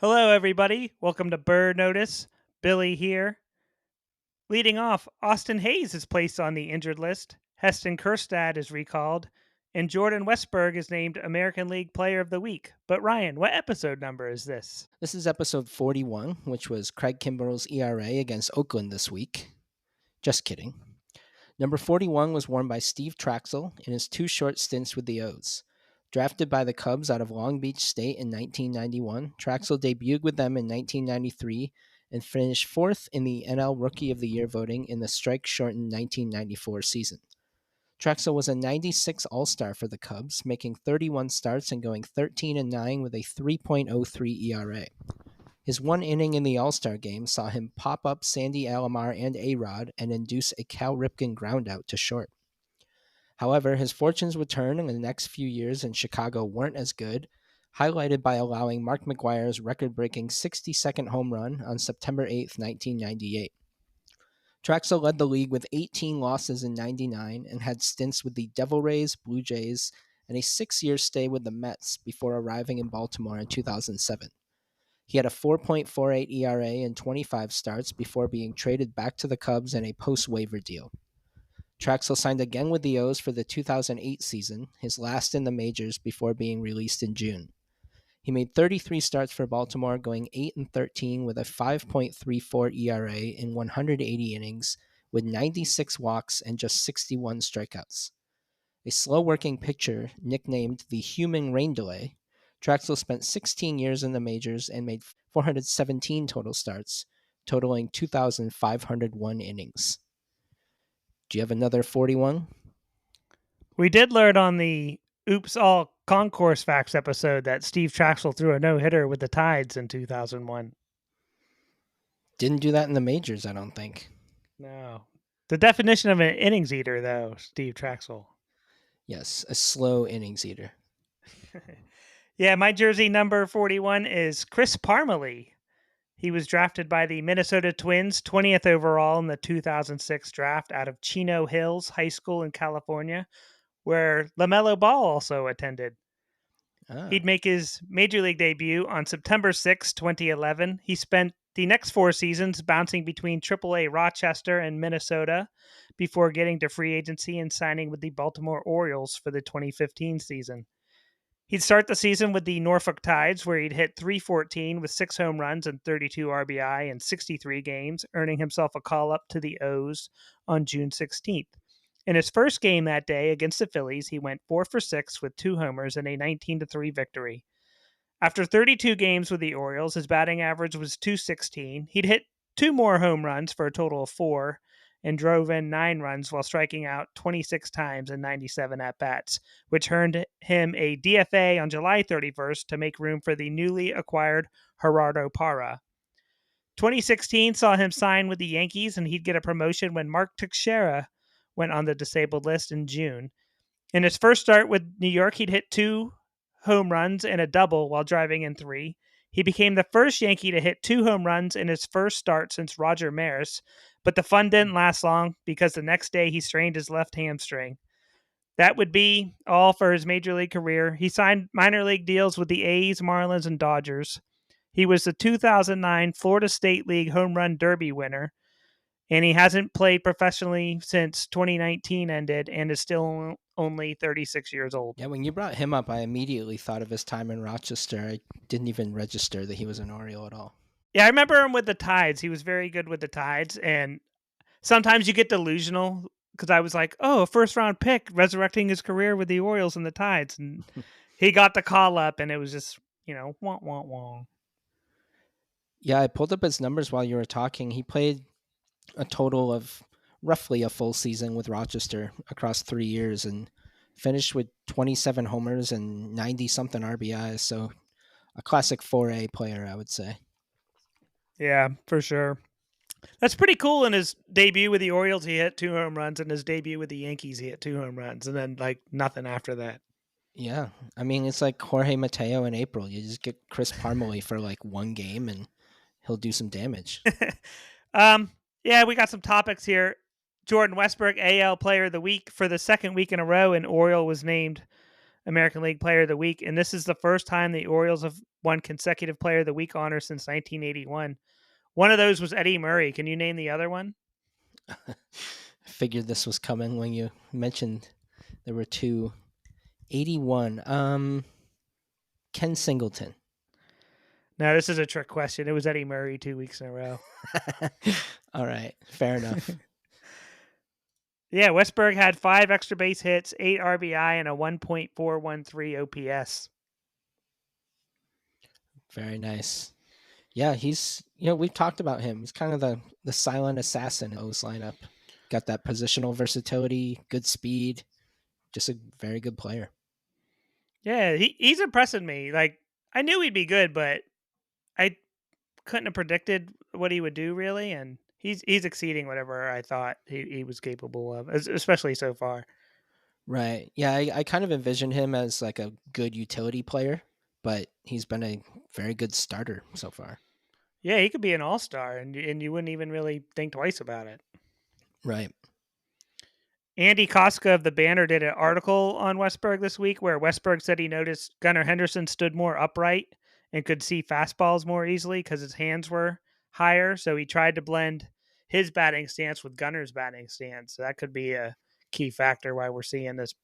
Hello, everybody. Welcome to Bird Notice. Billy here. Leading off, Austin Hayes is placed on the injured list. Heston Kjerstad is recalled. And Jordan Westberg is named American League Player of the Week. But Ryan, what episode number is this? This is episode 41, which was Craig Kimbrel's ERA against Oakland this week. Just kidding. Number 41 was worn by Steve Traxel in his two short stints with the O's. Drafted by the Cubs out of Long Beach State in 1991, Traxel debuted with them in 1993 and finished fourth in the NL Rookie of the Year voting in the strike-shortened 1994 season. Traxel was a 96 All-Star for the Cubs, making 31 starts and going 13-9 with a 3.03 ERA. His one inning in the All-Star game saw him pop up Sandy Alomar and A-Rod and induce a Cal Ripken groundout to short. However, his fortunes would turn in the next few years in Chicago weren't as good, highlighted by allowing Mark McGwire's record-breaking 62nd home run on September 8, 1998. Traxel led the league with 18 losses in 99 and had stints with the Devil Rays, Blue Jays, and a 6-year stay with the Mets before arriving in Baltimore in 2007. He had a 4.48 ERA in 25 starts before being traded back to the Cubs in a post-waiver deal. Traxel signed again with the O's for the 2008 season, his last in the majors before being released in June. He made 33 starts for Baltimore, going 8-13 with a 5.34 ERA in 180 innings, with 96 walks and just 61 strikeouts. A slow-working pitcher nicknamed the Human Rain Delay, Traxel spent 16 years in the majors and made 417 total starts, totaling 2,501 innings. Do you have another 41? We did learn on the Oops All Concourse Facts episode that Steve Traxel threw a no-hitter with the Tides in 2001. Didn't do that in the majors, I don't think. No. The definition of an innings eater, though, Steve Traxel. Yes, a slow innings eater. Yeah, my jersey number 41 is Chris Parmalee. He was drafted by the Minnesota Twins, 20th overall in the 2006 draft out of Chino Hills High School in California, where LaMelo Ball also attended. He'd make his major league debut on September 6, 2011. He spent the next 4 seasons bouncing between AAA Rochester and Minnesota before getting to free agency and signing with the Baltimore Orioles for the 2015 season. He'd start the season with the Norfolk Tides, where he'd hit .314 with 6 home runs and 32 RBI in 63 games, earning himself a call-up to the O's on June 16th. In his first game that day against the Phillies, he went 4 for 6 with 2 homers and a 19-3 victory. After 32 games with the Orioles, his batting average was .216. He'd hit 2 more home runs for a total of 4 and drove in 9 runs while striking out 26 times in 97 at-bats, which earned him a DFA on July 31st to make room for the newly acquired Gerardo Parra. 2016 saw him sign with the Yankees, and he'd get a promotion when Mark Teixeira went on the disabled list in June. In his first start with New York, he'd hit 2 home runs and a double while driving in 3. He became the first Yankee to hit 2 home runs in his first start since Roger Maris, but the fun didn't last long because the next day he strained his left hamstring. That would be all for his major league career. He signed minor league deals with the A's, Marlins, and Dodgers. He was the 2009 Florida State League Home Run Derby winner, and he hasn't played professionally since 2019 ended and is still only 36 years old. Yeah, when you brought him up, I immediately thought of his time in Rochester. I didn't even register that he was an Oriole at all. Yeah, I remember him with the Tides. He was very good with the Tides, and sometimes you get delusional because I was like, oh, a first-round pick resurrecting his career with the Orioles and the Tides, and he got the call-up, and it was just, wah, wah, wah. Yeah, I pulled up his numbers while you were talking. He played a total of roughly a full season with Rochester across 3 years and finished with 27 homers and 90-something RBIs, so a classic 4A player, I would say. Yeah, for sure. That's pretty cool. In his debut with the Orioles, he hit 2 home runs. In his debut with the Yankees, he hit 2 home runs, and then nothing after that. Yeah, I mean, it's like Jorge Mateo in April. You just get Chris Parmalee for 1 game, and he'll do some damage. Yeah, we got some topics here. Jordan Westberg, AL Player of the Week for the second week in a row, and Oriole was named American League Player of the Week, and this is the first time the Orioles have won consecutive Player of the Week honors since 1981. One of those was Eddie Murray. Can you name the other one? I figured this was coming when you mentioned there were two. 81. Ken Singleton. No, this is a trick question. It was Eddie Murray 2 weeks in a row. All right, fair enough. Yeah, Westberg had 5 extra base hits, 8 RBI, and a 1.413 OPS. Very nice. Yeah, we've talked about him. He's kind of the silent assassin in O's lineup. Got that positional versatility, good speed, just a very good player. Yeah, he's impressing me. Like, I knew he'd be good, but I couldn't have predicted what he would do, really, and he's exceeding whatever I thought he was capable of, especially so far. Right. Yeah, I kind of envisioned him as like a good utility player, but he's been a very good starter so far. Yeah, he could be an all-star, and you wouldn't even really think twice about it. Right. Andy Koska of the Banner did an article on Westberg this week where Westberg said he noticed Gunnar Henderson stood more upright and could see fastballs more easily because his hands were higher. So he tried to blend his batting stance with Gunnar's batting stance. So that could be a key factor why we're seeing this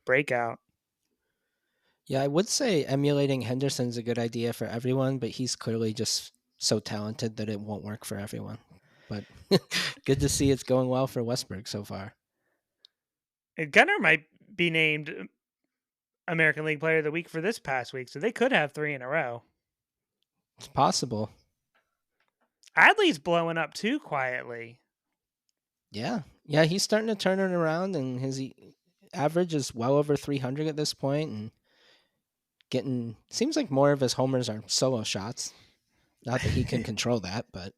breakout. Yeah, I would say emulating Henderson's a good idea for everyone, but he's clearly just so talented that it won't work for everyone. But good to see it's going well for Westberg so far. And Gunnar might be named American League Player of the Week for this past week, so they could have 3 in a row. It's possible. Adley's blowing up too quietly. Yeah, he's starting to turn it around, and his average is well over 300 at this point, and seems like more of his homers are solo shots. Not that he can control that, but.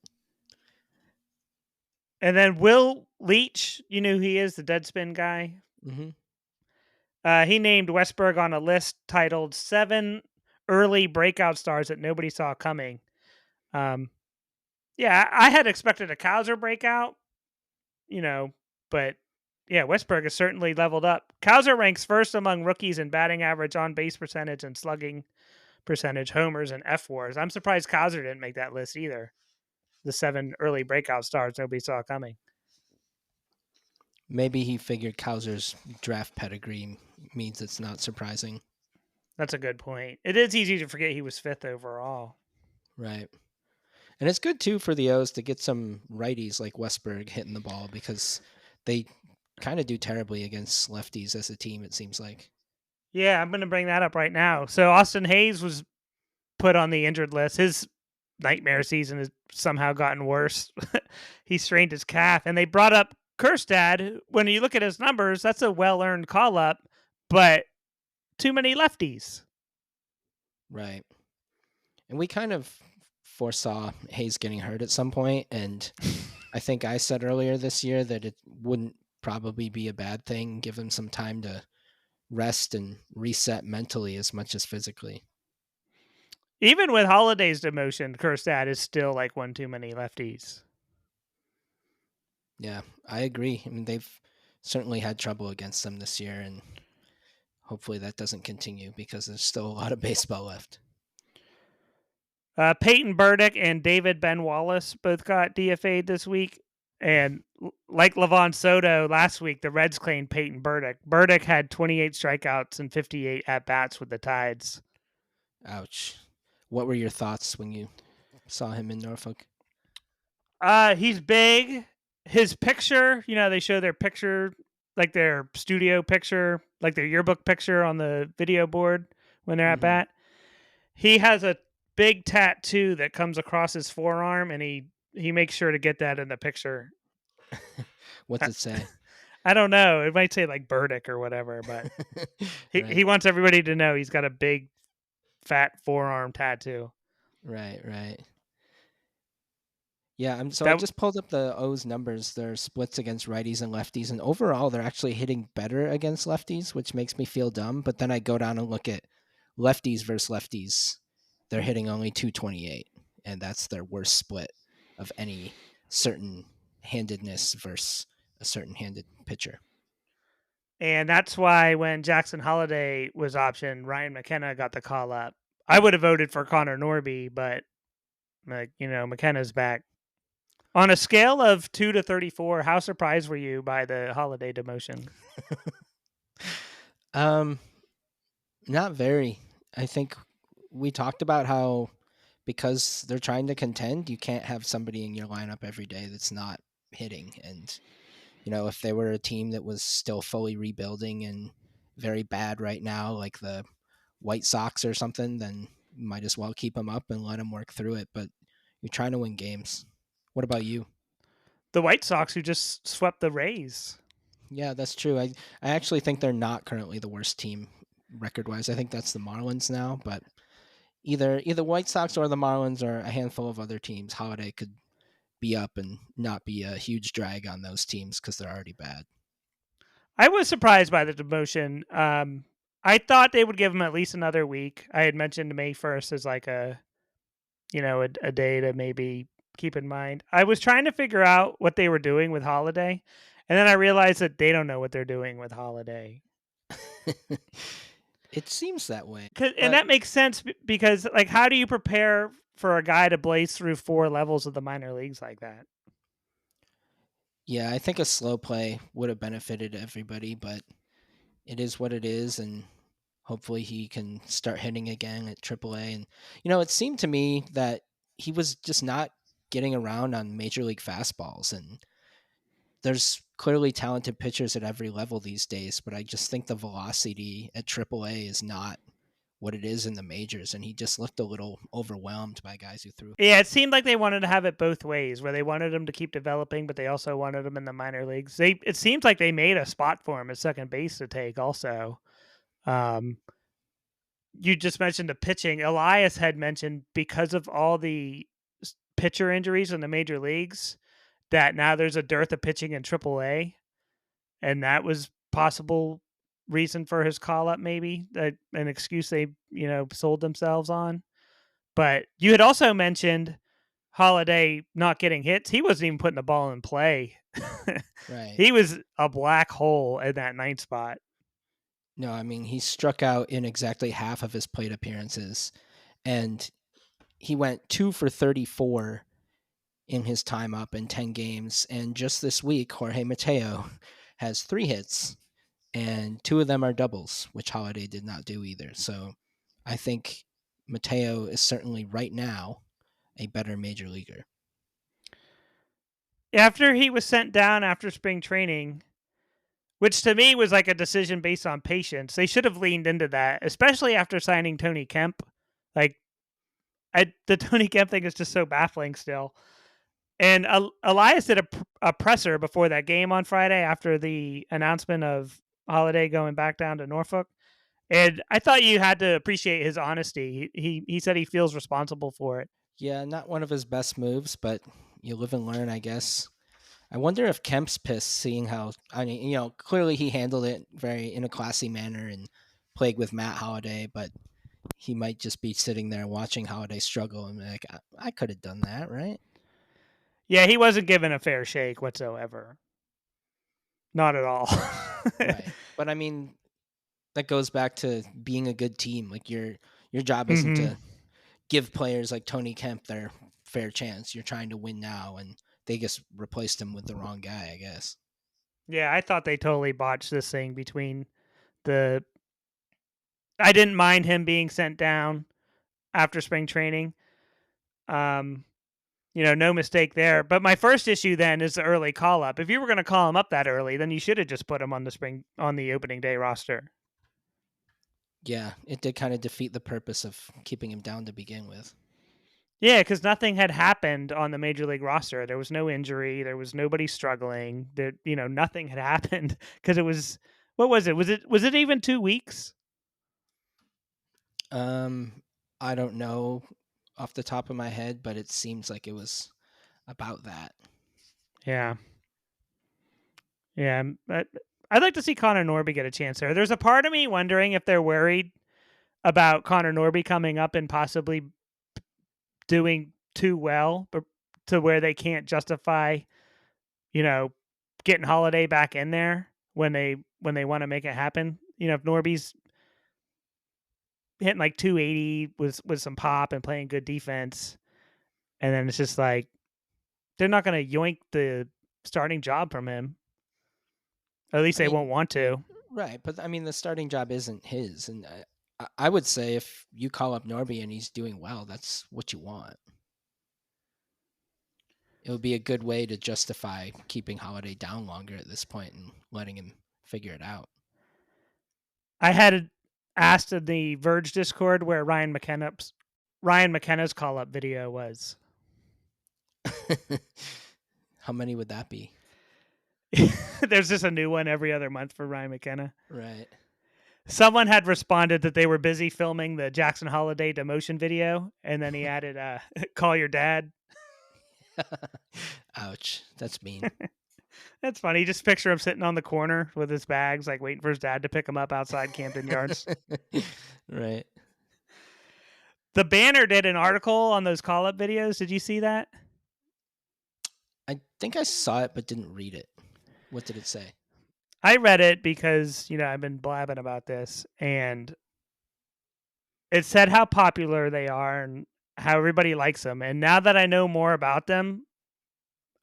And then Will Leach, you know who he is, the Deadspin guy. Mm-hmm. He named Westberg on a list titled 7 Early Breakout Stars That Nobody Saw Coming. Yeah, I had expected a Kaiser breakout, but yeah, Westberg has certainly leveled up. Kaiser ranks first among rookies in batting average, on base percentage, and slugging percentage, homers, and F-WARs. I'm surprised Kaiser didn't make that list either. The 7 early breakout stars nobody saw coming. Maybe he figured Kaiser's draft pedigree means it's not surprising. That's a good point. It is easy to forget he was 5th overall. Right. And it's good, too, for the O's to get some righties like Westberg hitting the ball because they kind of do terribly against lefties as a team, it seems like. Yeah, I'm going to bring that up right now. So Austin Hayes was put on the injured list. His nightmare season has somehow gotten worse. He strained his calf, and they brought up Kjerstad. When you look at his numbers, that's a well-earned call-up, but too many lefties. Right. And we kind of foresaw Hayes getting hurt at some point, and I think I said earlier this year that it wouldn't probably be a bad thing, give him some time to rest and reset mentally as much as physically. Even with Holliday's demotion, Kjerstad is still like one too many lefties. Yeah, I agree. I mean, they've certainly had trouble against them this year, and hopefully that doesn't continue because there's still a lot of baseball left. Peyton Burdick and David Ben Wallace both got DFA'd this week. And like Levon Soto last week, the Reds claimed Peyton Burdick. Burdick had 28 strikeouts and 58 at-bats with the Tides. Ouch. What were your thoughts when you saw him in Norfolk? He's big. His picture, they show their picture, like their studio picture, like their yearbook picture on the video board when they're at bat. He has a big tattoo that comes across his forearm, and he makes sure to get that in the picture. What's it say? I don't know. It might say like Burdick or whatever, but he wants everybody to know he's got a big, fat forearm tattoo. Right. Yeah, I just pulled up the O's numbers. Their splits against righties and lefties, and overall they're actually hitting better against lefties, which makes me feel dumb. But then I go down and look at lefties versus lefties. They're hitting only 228, and that's their worst split of any certain handedness versus a certain handed pitcher. And that's why when Jackson Holliday was optioned, Ryan McKenna got the call up. I would have voted for Connor Norby, but McKenna's back. On a scale of 2 to 34, how surprised were you by the Holliday demotion? Not very. I think we talked about how because they're trying to contend, you can't have somebody in your lineup every day that's not hitting. And if they were a team that was still fully rebuilding and very bad right now, like the White Sox or something, then you might as well keep them up and let them work through it. But you're trying to win games. What about you? The White Sox, who just swept the Rays. Yeah, that's true. I actually think they're not currently the worst team record wise. I think that's the Marlins now, but either White Sox or the Marlins or a handful of other teams, Holiday could be up and not be a huge drag on those teams because they're already bad. I was surprised by the demotion. I thought they would give him at least another week. I had mentioned May 1st as like a day to maybe keep in mind. I was trying to figure out what they were doing with Holiday, and then I realized that they don't know what they're doing with Holiday. It seems that way. And that makes sense because, like, how do you prepare for a guy to blaze through 4 levels of the minor leagues like that? Yeah, I think a slow play would have benefited everybody, but it is what it is, and hopefully he can start hitting again at AAA. And it seemed to me that he was just not getting around on major league fastballs, and there's clearly talented pitchers at every level these days, but I just think the velocity at AAA is not what it is in the majors, and he just looked a little overwhelmed by guys who threw. Yeah, it seemed like they wanted to have it both ways, where they wanted him to keep developing, but they also wanted him in the minor leagues. It seems like they made a spot for him at second base to take also. You just mentioned the pitching. Elias had mentioned because of all the pitcher injuries in the major leagues that now there's a dearth of pitching in AAA, and that was possible reason for his call up, maybe an excuse they sold themselves on. But you had also mentioned Holiday not getting hits. He wasn't even putting the ball in play. Right. He was a black hole in that ninth spot. No, I mean, he struck out in exactly half of his plate appearances, and he went 2 for 34 in his time up in 10 games. And just this week, Jorge Mateo has 3 hits, and 2 of them are doubles, which Holiday did not do either. So I think Mateo is certainly right now a better major leaguer. After he was sent down after spring training, which to me was like a decision based on patience, they should have leaned into that, especially after signing Tony Kemp. Like, the Tony Kemp thing is just so baffling still. And Elias did a presser before that game on Friday after the announcement of Holiday going back down to Norfolk. And I thought you had to appreciate his honesty. He said he feels responsible for it. Yeah, not one of his best moves, but you live and learn, I guess. I wonder if Kemp's pissed, seeing how clearly he handled it very in a classy manner and played with Matt Holiday, but he might just be sitting there watching Holiday struggle and be like, I could have done that, right? Yeah, he wasn't given a fair shake whatsoever. Not at all. Right. But I mean, that goes back to being a good team. Like your job isn't Mm-hmm. to give players like Tony Kemp their fair chance. You're trying to win now, and they just replaced him with the wrong guy, I guess. Yeah, I thought they totally botched this thing between the. I didn't mind him being sent down after spring training. No mistake there. But my first issue then is the early call up. If you were going to call him up that early, then you should have just put him on the opening day roster. Yeah, it did kind of defeat the purpose of keeping him down to begin with. Yeah, because nothing had happened on the major league roster. There was no injury. There was nobody struggling. Nothing had happened because it was. What was it? Was it even 2 weeks? I don't know off the top of my head, but it seems like it was about that. Yeah. Yeah. I'd like to see Connor Norby get a chance there. There's a part of me wondering if they're worried about Connor Norby coming up and possibly doing too well, but to where they can't justify, getting Holiday back in there. when they want to make it happen. If Norby's hitting like 280 with some pop and playing good defense, and then it's just like they're not going to yoink the starting job from him. At least I they mean, won't want to. right, but I mean, the starting job isn't his, and I would say if you call up Norby and he's doing well, that's what you want. It would be a good way to justify keeping Holliday down longer at this point and letting him figure it out. I had asked in the Verge Discord where Ryan McKenna's call up video was. How many would that be? There's just a new one every other month for Ryan McKenna. Right. Someone had responded that they were busy filming the Jackson Holliday demotion video, and then he added, "Call your dad." Ouch, that's mean. That's funny. You just picture him sitting on the corner with his bags, like waiting for his dad to pick him up outside Camden Yards. Right. The Banner did an article on those call-up videos. Did you see that? I think I saw it, but didn't read it. What did it say? I read it because, I've been blabbing about this, and it said how popular they are and how everybody likes them. And now that I know more about them,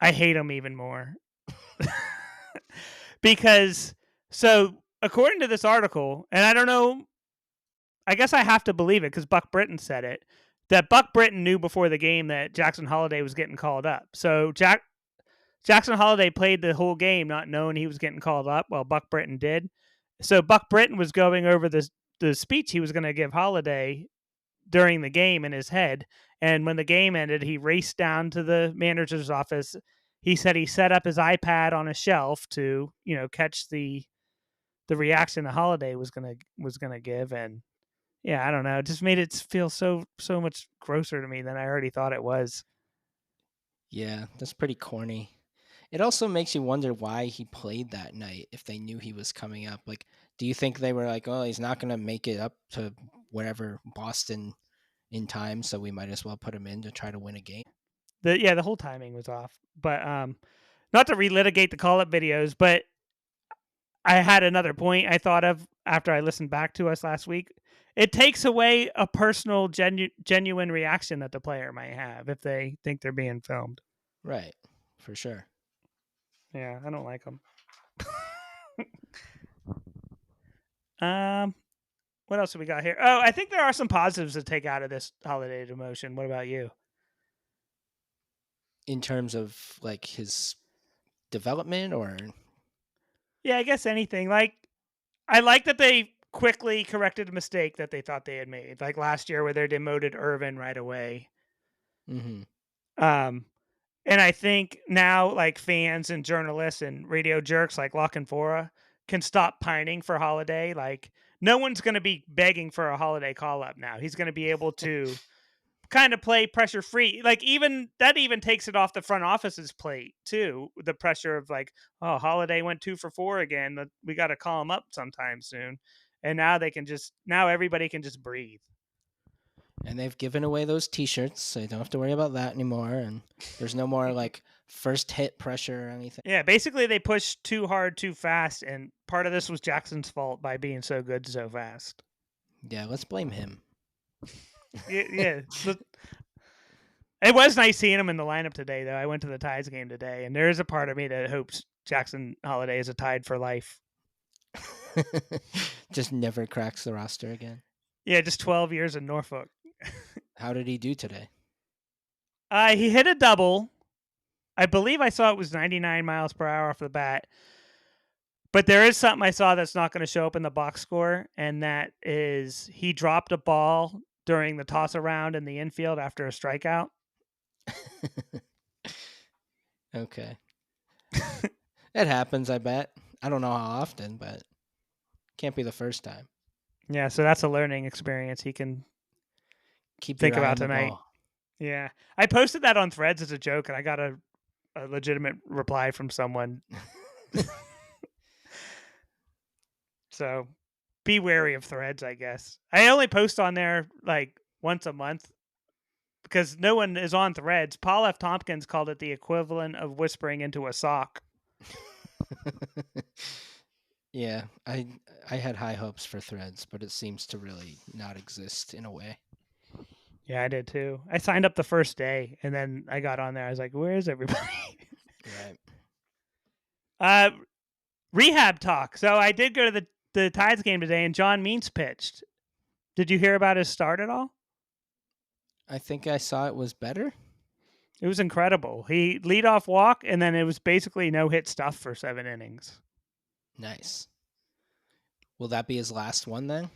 I hate them even more. Because, so according to this article, and I don't know, I guess I have to believe it because Buck Britton said it, that Buck Britton knew before the game that Jackson Holliday was getting called up. So Jackson Holliday played the whole game not knowing he was getting called up. Well, Buck Britton did. So Buck Britton was going over the speech he was going to give Holliday during the game in his head. And when the game ended, he raced down to the manager's office. He said he set up his iPad on a shelf to, catch the reaction the Holliday was gonna give. And yeah, I don't know. It just made it feel so much grosser to me than I already thought it was. Yeah, that's pretty corny. It also makes you wonder why he played that night if they knew he was coming up. Like, do you think they were like, oh, he's not going to make it up to wherever, Boston, in time, so we might as well put him in to try to win a game? The whole timing was off. But not to relitigate the call-up videos, but I had another point I thought of after I listened back to us last week. It takes away a personal, genuine reaction that the player might have if they think they're being filmed. Right, for sure. Yeah, I don't like them. What else have we got here? Oh, I think there are some positives to take out of this Holiday demotion. What about you? In terms of like his development, or Yeah, I guess anything. Like, I like that they quickly corrected a mistake that they thought they had made. Like last year where they demoted Irvin right away. mm-hmm. And I think now, like, fans and journalists and radio jerks like Locke and Fora can stop pining for Holiday. Like, no one's going to be begging for a Holiday call up now. He's going to be able to kind of play pressure free. Like, even takes it off the front office's plate too. The pressure of like, oh, Holiday went 2 for 4 again. We got to call him up sometime soon. And now everybody can just breathe. And they've given away those T-shirts, so you don't have to worry about that anymore. And there's no more like first hit pressure or anything. Yeah, basically they pushed too hard, too fast, and part of this was Jackson's fault by being so good so fast. Yeah, let's blame him. Yeah. It was nice seeing him in the lineup today, though. I went to the Tides game today, and there is a part of me that hopes Jackson Holliday is a Tide for life. Just never cracks the roster again. Yeah, just 12 years in Norfolk. How did he do today? He hit a double. I believe I saw it was 99 miles per hour off the bat. But there is something I saw that's not going to show up in the box score, and that is he dropped a ball during the toss around in the infield after a strikeout. Okay. It happens, I bet. I don't know how often, but can't be the first time. Yeah, so that's a learning experience he can think about tonight. Yeah. I posted that on Threads as a joke, and I got a legitimate reply from someone. So be wary of Threads, I guess. I only post on there like once a month because no one is on Threads. Paul F. Tompkins called it the equivalent of whispering into a sock. Yeah, I had high hopes for Threads, but it seems to really not exist in a way. Yeah, I did too. I signed up the first day, and then I got on there. I was like, "Where is everybody?" Right. uh, Rehab talk. So I did go to the Tides game today, and John Means pitched. Did you hear about his start at all? I think I saw it was better. It was incredible. He lead off walk, and then it was basically no hit stuff for 7 innings. Nice. Will that be his last one then?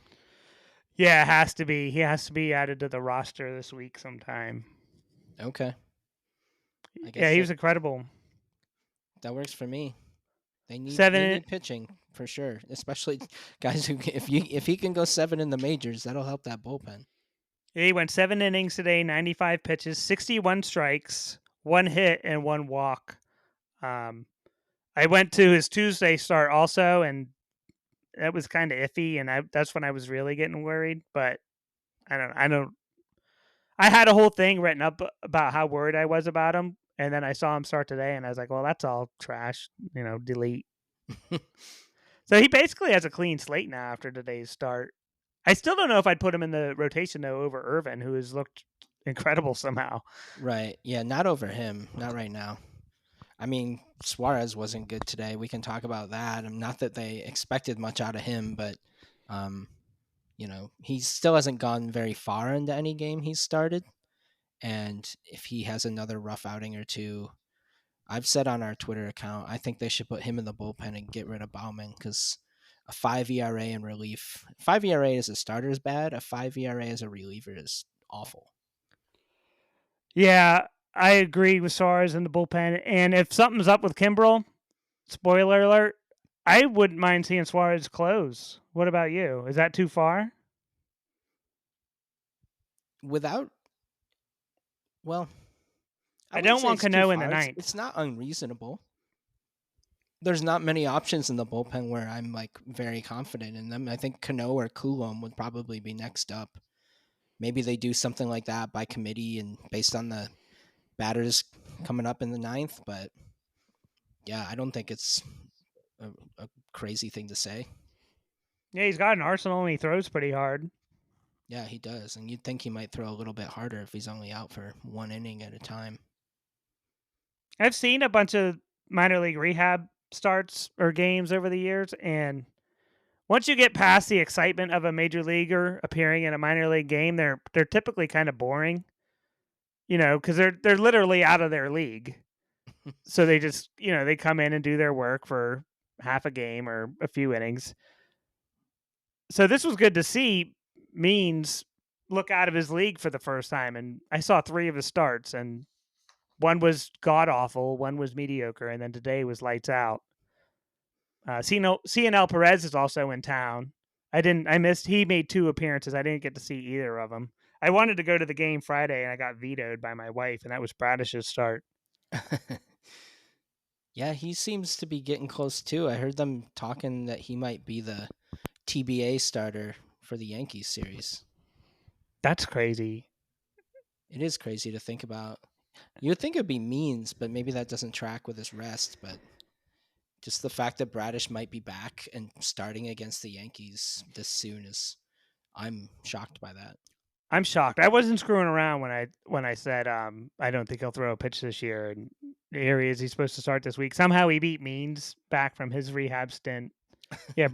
Yeah, it has to be. He has to be added to the roster this week sometime. Okay. I Yeah, guess he was incredible. that works for me. They Seven. need pitching for sure, especially guys who if he can go 7 in the majors, that'll help that bullpen. He went 7 innings today, 95 pitches, 61 strikes, 1 hit, and 1 walk. I went to his Tuesday start also, and that was kind of iffy, and that's when I was really getting worried. But I don't. I had a whole thing written up about how worried I was about him, and then I saw him start today, and I was like, well, that's all trash. Delete. So he basically has a clean slate now after today's start. I still don't know if I'd put him in the rotation though over Irvin, who has looked incredible somehow. Right. Yeah, not over him. Not right now. I mean, Suarez wasn't good today. We can talk about that. Not that they expected much out of him, but he still hasn't gone very far into any game he's started. And if he has another rough outing or two, I've said on our Twitter account, I think they should put him in the bullpen and get rid of Bauman because a 5 ERA in relief, 5 ERA as a starter is bad. A 5 ERA as a reliever is awful. Yeah, I agree with Suarez in the bullpen. And if something's up with Kimbrel, spoiler alert, I wouldn't mind seeing Suarez close. What about you? Is that too far? Without, well, I I wouldn't don't say want it's too Cano in the far. ninth. It's not unreasonable. There's not many options in the bullpen where I'm like very confident in them. I think Cano or Coulomb would probably be next up. Maybe they do something like that by committee and based on the batters coming up in the ninth. But yeah, I don't think it's a crazy thing to say. Yeah, he's got an arsenal and he throws pretty hard. Yeah, he does. And you'd think he might throw a little bit harder if he's only out for 1 inning at a time. I've seen a bunch of minor league rehab starts or games over the years, and once you get past the excitement of a major leaguer appearing in a minor league game, they're typically kind of boring. Because they're literally out of their league, so they just they come in and do their work for half a game or a few innings. So this was good to see. Means look out of his league for the first time, and I saw 3 of his starts, and one was god awful, one was mediocre, and then today was lights out. CNL Perez is also in town. He made 2 appearances. I didn't get to see either of them. I wanted to go to the game Friday, and I got vetoed by my wife, and that was Bradish's start. Yeah, he seems to be getting close too. I heard them talking that he might be the TBA starter for the Yankees series. That's crazy. It is crazy to think about. You would think it'd be Means, but maybe that doesn't track with his rest. But just the fact that Bradish might be back and starting against the Yankees this soon I'm shocked by that. I'm shocked. I wasn't screwing around when I said I don't think he'll throw a pitch this year. And here he is. He's supposed to start this week. Somehow he beat Means back from his rehab stint. Yeah,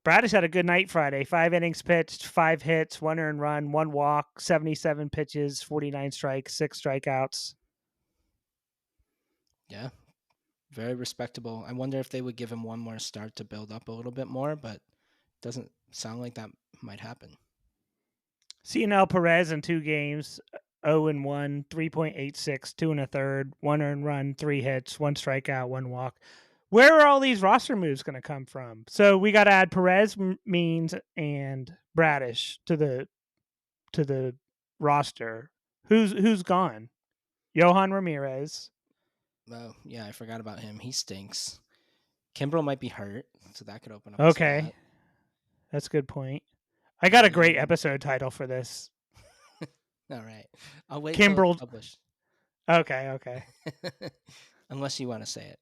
Bradish had a good night Friday. 5 innings pitched, 5 hits, 1 earned run, 1 walk, 77 pitches, 49 strikes, 6 strikeouts. Yeah, very respectable. I wonder if they would give him one more start to build up a little bit more, but it doesn't sound like that might happen. CNL Perez in 2 games, 0-1, 3.86, 2 1/3, 1 earned run, 3 hits, 1 strikeout, 1 walk. Where are all these roster moves going to come from? So we got to add Perez, Means, and Bradish to the roster. Who's gone? Johan Ramirez. Oh, yeah, I forgot about him. He stinks. Kimbrel might be hurt, so that could open up a Okay, spot. that's a good point. I got a great episode title for this. All right. I'll wait till Kimbrel. it's published. Okay. Unless you want to say it.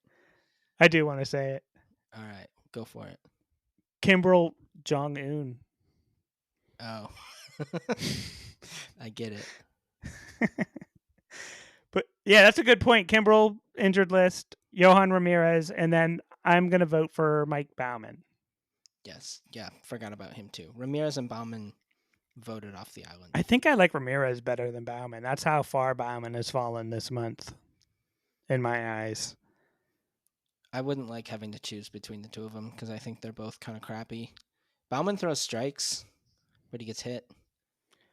I do want to say it. All right. Go for it. Kimbrel Jong Un. Oh. I get it. But yeah, that's a good point. Kimbrel, injured list, Johan Ramirez, and then I'm going to vote for Mike Baumann. Yes. Yeah. Forgot about him too. Ramirez and Baumann voted off the island. I think I like Ramirez better than Baumann. That's how far Baumann has fallen this month in my eyes. I wouldn't like having to choose between the two of them because I think they're both kind of crappy. Baumann throws strikes, but he gets hit.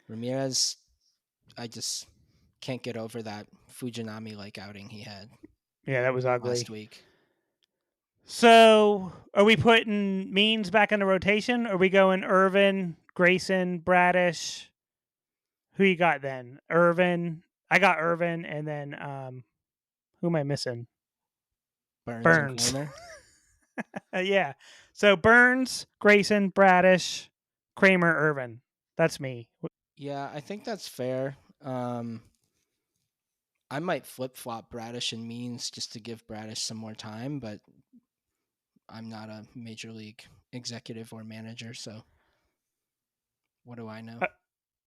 Ramirez, I just can't get over that Fujinami-like outing he had Yeah, that was ugly. last week. So, are we putting Means back in the rotation? Or are we going Irvin, Grayson, Bradish? Who you got then? Irvin. I got Irvin, and then who am I missing? Burns and Burns. Kramer. Yeah. So Burns, Grayson, Bradish, Kramer, Irvin. That's me. Yeah, I think that's fair. I might flip-flop Bradish and Means just to give Bradish some more time, but I'm not a major league executive or manager, so what do I know?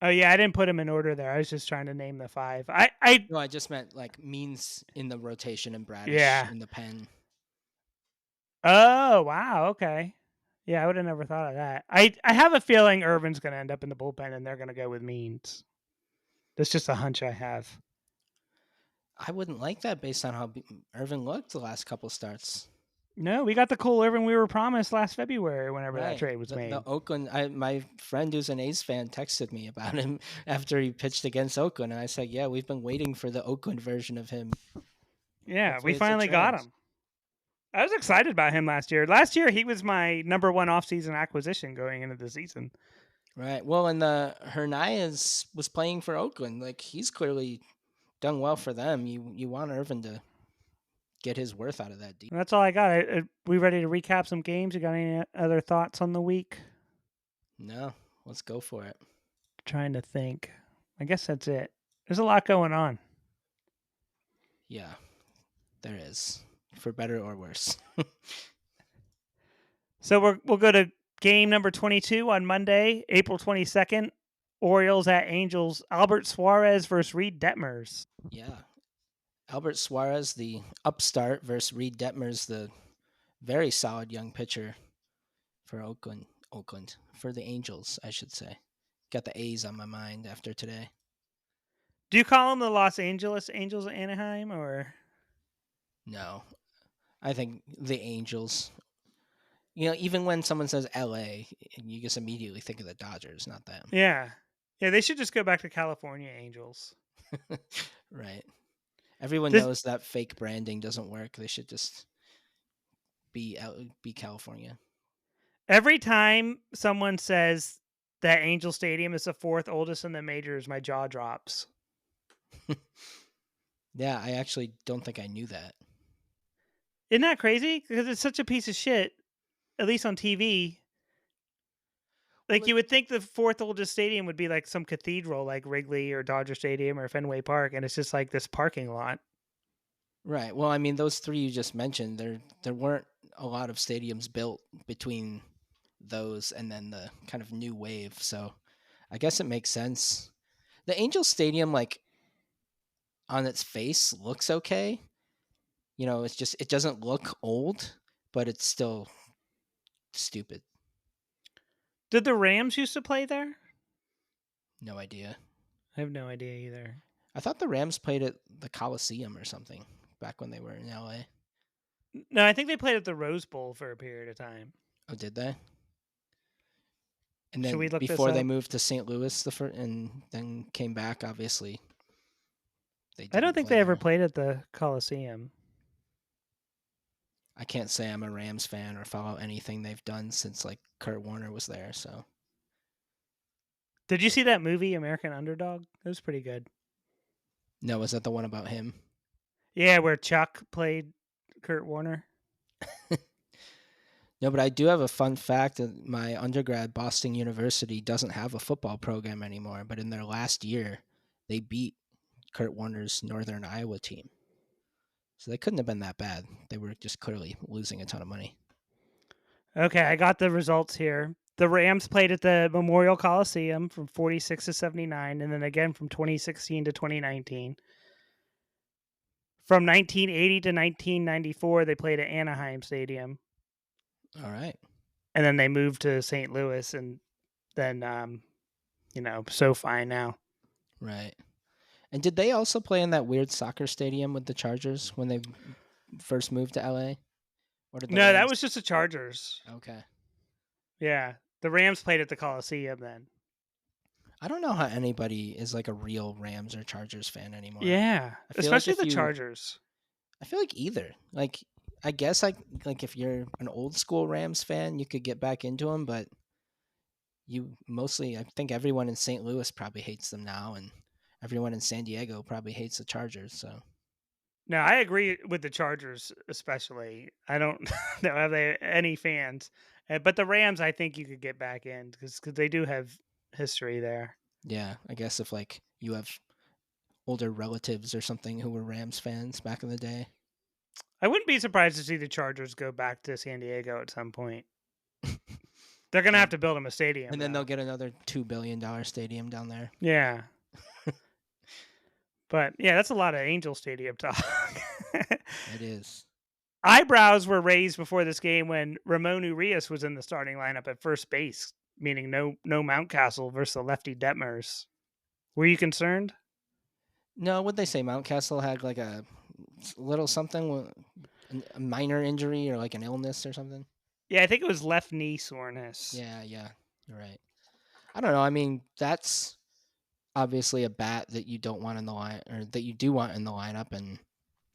Oh yeah, I didn't put them in order there. I was just trying to name the five. No, I just meant like Means in the rotation and Bradish Yeah. in the pen. Oh wow, okay. Yeah, I would have never thought of that. I have a feeling Irvin's going to end up in the bullpen, and they're going to go with Means. That's just a hunch I have. I wouldn't like that based on how Irvin looked the last couple starts. No, we got the cool Irvin we were promised last February whenever that Right. trade was made. The Oakland, my friend who's an A's fan texted me about him after he pitched against Oakland, and I said, "Yeah, we've been waiting for the Oakland version of him." Yeah, Hopefully we it's a finally got trend. him. I was excited about him last year. Last year, he was my number one offseason acquisition going into the season. Right. Well, and the Hernandez was playing for Oakland. Like he's clearly done well for them. You want Irvin to get his worth out of that deal. And that's all I got. We ready to recap some games? You got any other thoughts on the week? No, let's go for it. Trying to think. I guess that's it. There's a lot going on. Yeah, there is, for better or worse. So we'll go to game number 22 on Monday, April 22nd. Orioles at Angels. Albert Suarez versus Reed Detmers. Yeah. Albert Suarez, the upstart, versus Reed Detmers, the very solid young pitcher for Oakland, for the Angels, I should say. Got the A's on my mind after today. Do you call them the Los Angeles Angels of Anaheim, or? No, I think the Angels. You know, even when someone says LA, you just immediately think of the Dodgers, not them. Yeah. Yeah, they should just go back to California Angels. Right. Everyone knows that fake branding doesn't work. They should just be California. Every time someone says that Angel Stadium is the fourth oldest in the majors, my jaw drops. Yeah, I actually don't think I knew that. Isn't that crazy? Because it's such a piece of shit, at least on TV. Like, you would think the fourth oldest stadium would be like some cathedral, like Wrigley or Dodger Stadium or Fenway Park, and it's just like this parking lot. Right. Well, I mean, those three you just mentioned, there weren't a lot of stadiums built between those and then the kind of new wave. So I guess it makes sense. The Angel Stadium, like on its face, looks okay. You know, it's just it doesn't look old, but it's still stupid. Did the Rams used to play there? No idea. I have no idea either. I thought the Rams played at the Coliseum or something back when they were in LA. No, I think they played at the Rose Bowl for a period of time. Oh, did they? And Should then we look this before they up? moved to St. Louis, and then came back, obviously. I don't think they ever played at the Coliseum. I can't say I'm a Rams fan or follow anything they've done since like Kurt Warner was there. So, did you see that movie American Underdog? It was pretty good. No, was that the one about him? Yeah, where Chuck played Kurt Warner. No, but I do have a fun fact that my undergrad, Boston University, doesn't have a football program anymore. But in their last year, they beat Kurt Warner's Northern Iowa team. So they couldn't have been that bad. They were just clearly losing a ton of money. Okay, I got the results here. The Rams played at the Memorial Coliseum from 46 to 79, and then again from 2016 to 2019. From 1980 to 1994, they played at Anaheim Stadium, All right. and then they moved to St. Louis, and then SoFi now. Right. And did they also play in that weird soccer stadium with the Chargers when they first moved to LA? Or did the No, that Rams? was just the Chargers. Okay. Yeah, the Rams played at the Coliseum then. I don't know how anybody is like a real Rams or Chargers fan anymore. Yeah, I feel like especially if the you Chargers. I feel like either. Like I guess like if you're an old school Rams fan, you could get back into them, but you mostly I think everyone in St. Louis probably hates them now and everyone in San Diego probably hates the Chargers, so No, I agree with the Chargers, especially. I don't know have they any fans, but the Rams, I think you could get back in because they do have history there. yeah, I guess if like you have older relatives or something who were Rams fans back in the day. I wouldn't be surprised to see the Chargers go back to San Diego at some point. They're gonna have and, to build them a stadium, and then they'll though. get another $2 billion stadium down there. Yeah, but yeah, that's a lot of Angel Stadium talk. It is. Eyebrows were raised before this game when Ramon Urias was in the starting lineup at first base, meaning no Mountcastle versus the lefty Detmers. Were you concerned? No, what they say? Mountcastle had like a little something, a minor injury or like an illness or something. Yeah, I think it was left knee soreness. Yeah, you're right. I don't know. I mean, that's obviously a bat that you don't want in the line, or that you do want in the lineup. And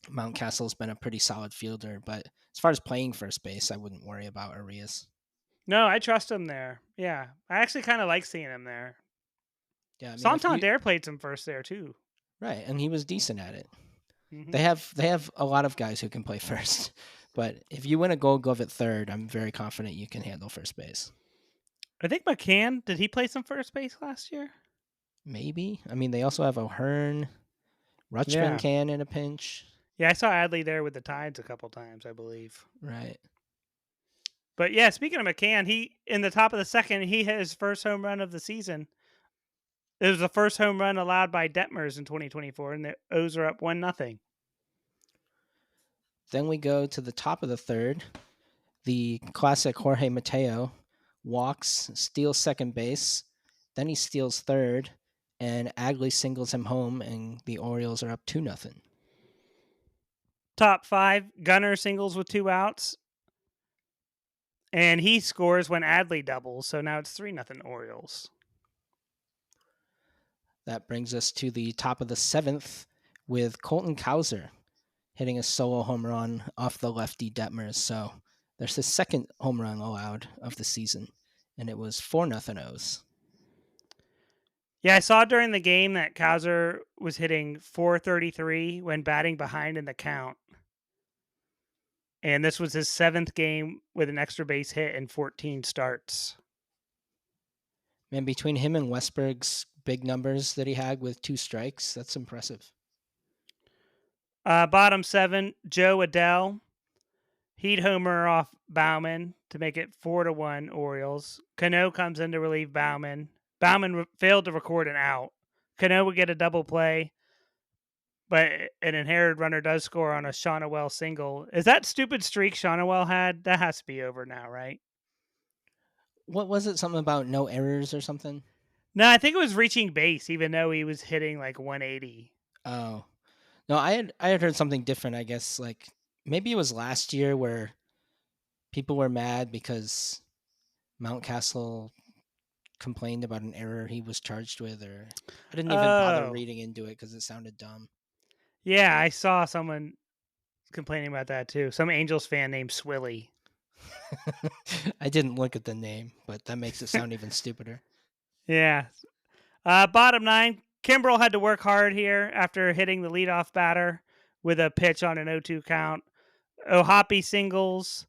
Mountcastle's been a pretty solid fielder, but as far as playing first base, I wouldn't worry about Arias. No, I trust him there. Yeah, I actually kind of like seeing him there. Yeah, I mean, if you Santander played some first there too. right, and he was decent at it. Hmm. They have a lot of guys who can play first, but if you win a Gold Glove at third, I'm very confident you can handle first base. I think McCann, did he play some first base last year? Maybe. I mean, they also have O'Hearn. Rutschman Yeah. can in a pinch. Yeah, I saw Adley there with the Tides a couple times, I believe. Right. But yeah, speaking of McCann, he in the top of the second, he hit his first home run of the season. It was the first home run allowed by Detmers in 2024, and the O's are up 1-0. Then we go to the top of the third. The classic Jorge Mateo walks, steals second base. Then he steals third, and Adley singles him home, and the Orioles are up 2-0. Top 5, Gunner singles with 2 outs. And he scores when Adley doubles, so now it's 3-0 Orioles. That brings us to the top of the seventh with Colton Cowser hitting a solo home run off the lefty Detmers. So there's his second home run allowed of the season, and it was 4-0 O's. Yeah, I saw during the game that Kaiser was hitting .433 when batting behind in the count. And this was his 7th game with an extra base hit in 14 starts. Man, between him and Westberg's big numbers that he had with 2 strikes, that's impressive. Bottom 7, Joe Adell. He'd homer off Bauman to make it 4-1 Orioles. Cano comes in to relieve Bauman. Bauman failed to record an out. Cano would get a double play, but an inherited runner does score on a Shonawell single. Is that stupid streak Shonawell had? That has to be over now, right? What was it? Something about no errors or something? No, I think it was reaching base, even though he was hitting like 180. Oh. No, I had heard something different, I guess. Like maybe it was last year where people were mad because Mountcastle complained about an error he was charged with, or I didn't even bother Oh, reading into it because it sounded dumb. yeah, I saw someone complaining about that too. Some Angels fan named Swilly. I didn't look at the name, but that makes it sound even stupider. Yeah. Bottom 9, Kimbrel had to work hard here after hitting the leadoff batter with a pitch on an 0-2 count. Ohapi singles.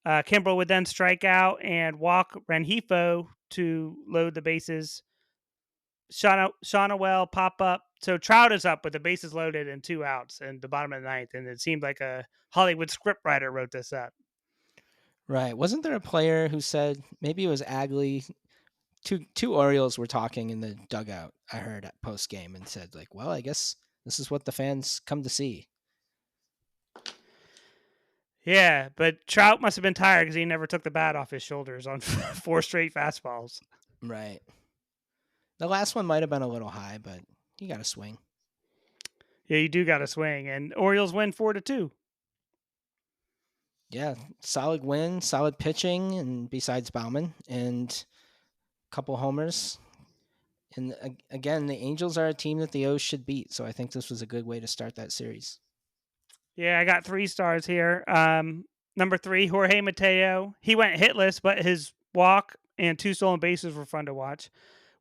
Kimbrel would then strike out and walk Rengifo to load the bases. Shonawell pop up. So Trout is up with the bases loaded and 2 outs in the bottom of the ninth, and it seemed like a Hollywood scriptwriter wrote this up. Right. Wasn't there a player who said, maybe it was Agley, two Orioles were talking in the dugout, I heard at post game, and said, like, well, I guess this is what the fans come to see. Yeah, but Trout must have been tired because he never took the bat off his shoulders on 4 straight fastballs. Right. The last one might have been a little high, but you got to swing. Yeah, you do got to swing, and Orioles win 4-2. Yeah, solid win, solid pitching, and besides Bauman, and a couple homers. And again, the Angels are a team that the O's should beat, so I think this was a good way to start that series. Yeah, I got 3 stars here. Number 3, Jorge Mateo. He went hitless, but his walk and 2 stolen bases were fun to watch.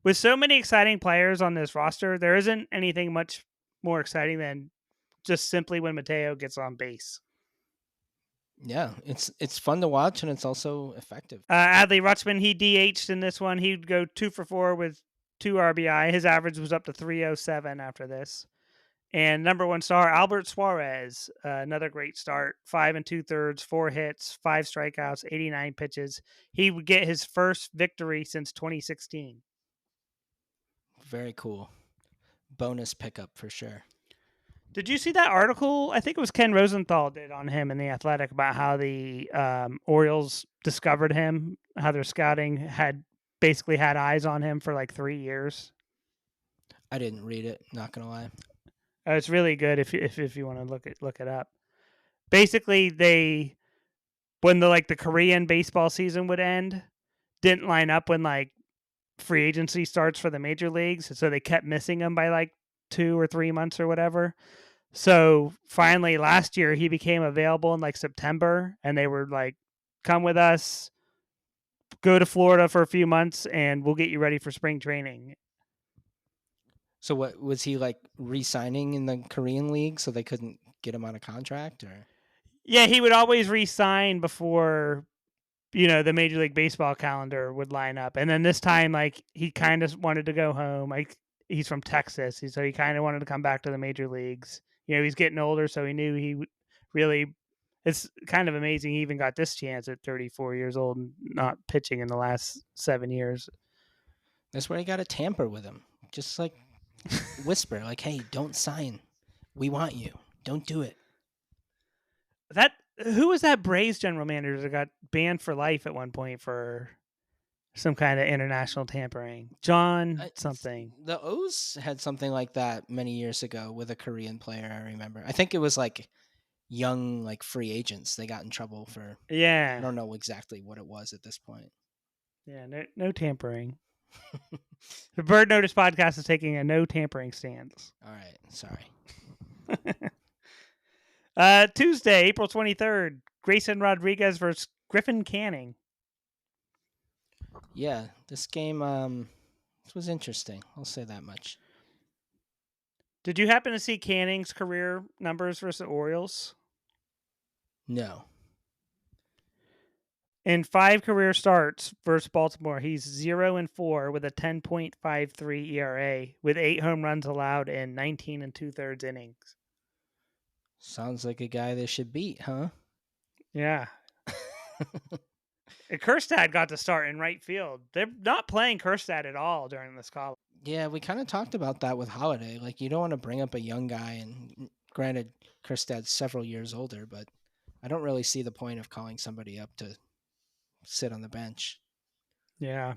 With so many exciting players on this roster, there isn't anything much more exciting than just simply when Mateo gets on base. Yeah, it's fun to watch, and it's also effective. Adley Rutschman, he DH'd in this one. He'd go 2 for 4 with 2 RBI. His average was up to 307 after this. And number 1 star, Albert Suarez, another great start. 5 2/3, 4 hits, 5 strikeouts, 89 pitches. He would get his first victory since 2016. Very cool. Bonus pickup for sure. Did you see that article? I think it was Ken Rosenthal did on him in The Athletic about how the Orioles discovered him, how their scouting had basically had eyes on him for like 3 years. I didn't read it, not gonna lie. It's really good if you want to look it up. Basically, they when the Korean baseball season would end, didn't line up when like free agency starts for the major leagues, so they kept missing him by like 2 or 3 months or whatever. So finally last year he became available in like September, and they were like, come with us, go to Florida for a few months, and we'll get you ready for spring training. So what was he like re-signing in the Korean league so they couldn't get him on a contract, or? Yeah, he would always re-sign before the Major League Baseball calendar would line up. And then this time, like, he kind of wanted to go home. Like, he's from Texas, so he kind of wanted to come back to the major leagues. He's getting older, so he knew he really. It's kind of amazing he even got this chance at 34 years old and not pitching in the last 7 years. That's where you got to tamper with him. Just like whisper, like, hey, don't sign. We want you. Don't do it. Who was that Braves general manager that got banned for life at one point for some kind of international tampering? John something. The O's had something like that many years ago with a Korean player, I remember. I think it was like young, like free agents. They got in trouble for, Yeah. I don't know exactly what it was at this point. Yeah, no tampering. The Bird Notice podcast is taking a no tampering stance. All right, sorry. Tuesday, April 23rd, Grayson Rodriguez versus Griffin Canning. Yeah, this game was interesting. I'll say that much. Did you happen to see Canning's career numbers versus the Orioles? No. In 5 career starts versus Baltimore, he's 0-4 with a 10.53 ERA with 8 home runs allowed in 19 2/3 innings. Sounds like a guy they should beat, huh? Yeah. Kerstad got to start in right field. They're not playing Kerstad at all during this call. Yeah, we kind of talked about that with Holliday. Like, you don't want to bring up a young guy, and granted, Kerstad's several years older, but I don't really see the point of calling somebody up to sit on the bench. Yeah.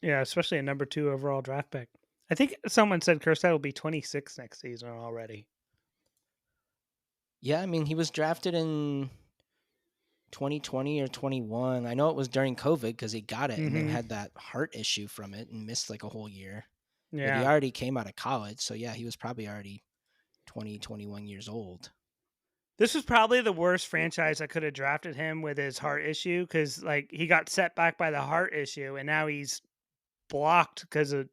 Yeah, especially a number 2 overall draft pick. I think someone said Kerstad will be 26 next season already. Yeah, I mean, he was drafted in 2020 or 21. I know it was during COVID because he got it and then had that heart issue from it and missed like a whole year. Yeah. But he already came out of college. So, yeah, he was probably already 20, 21 years old. This was probably the worst franchise that could have drafted him with his heart issue because, like, he got set back by the heart issue and now he's blocked because of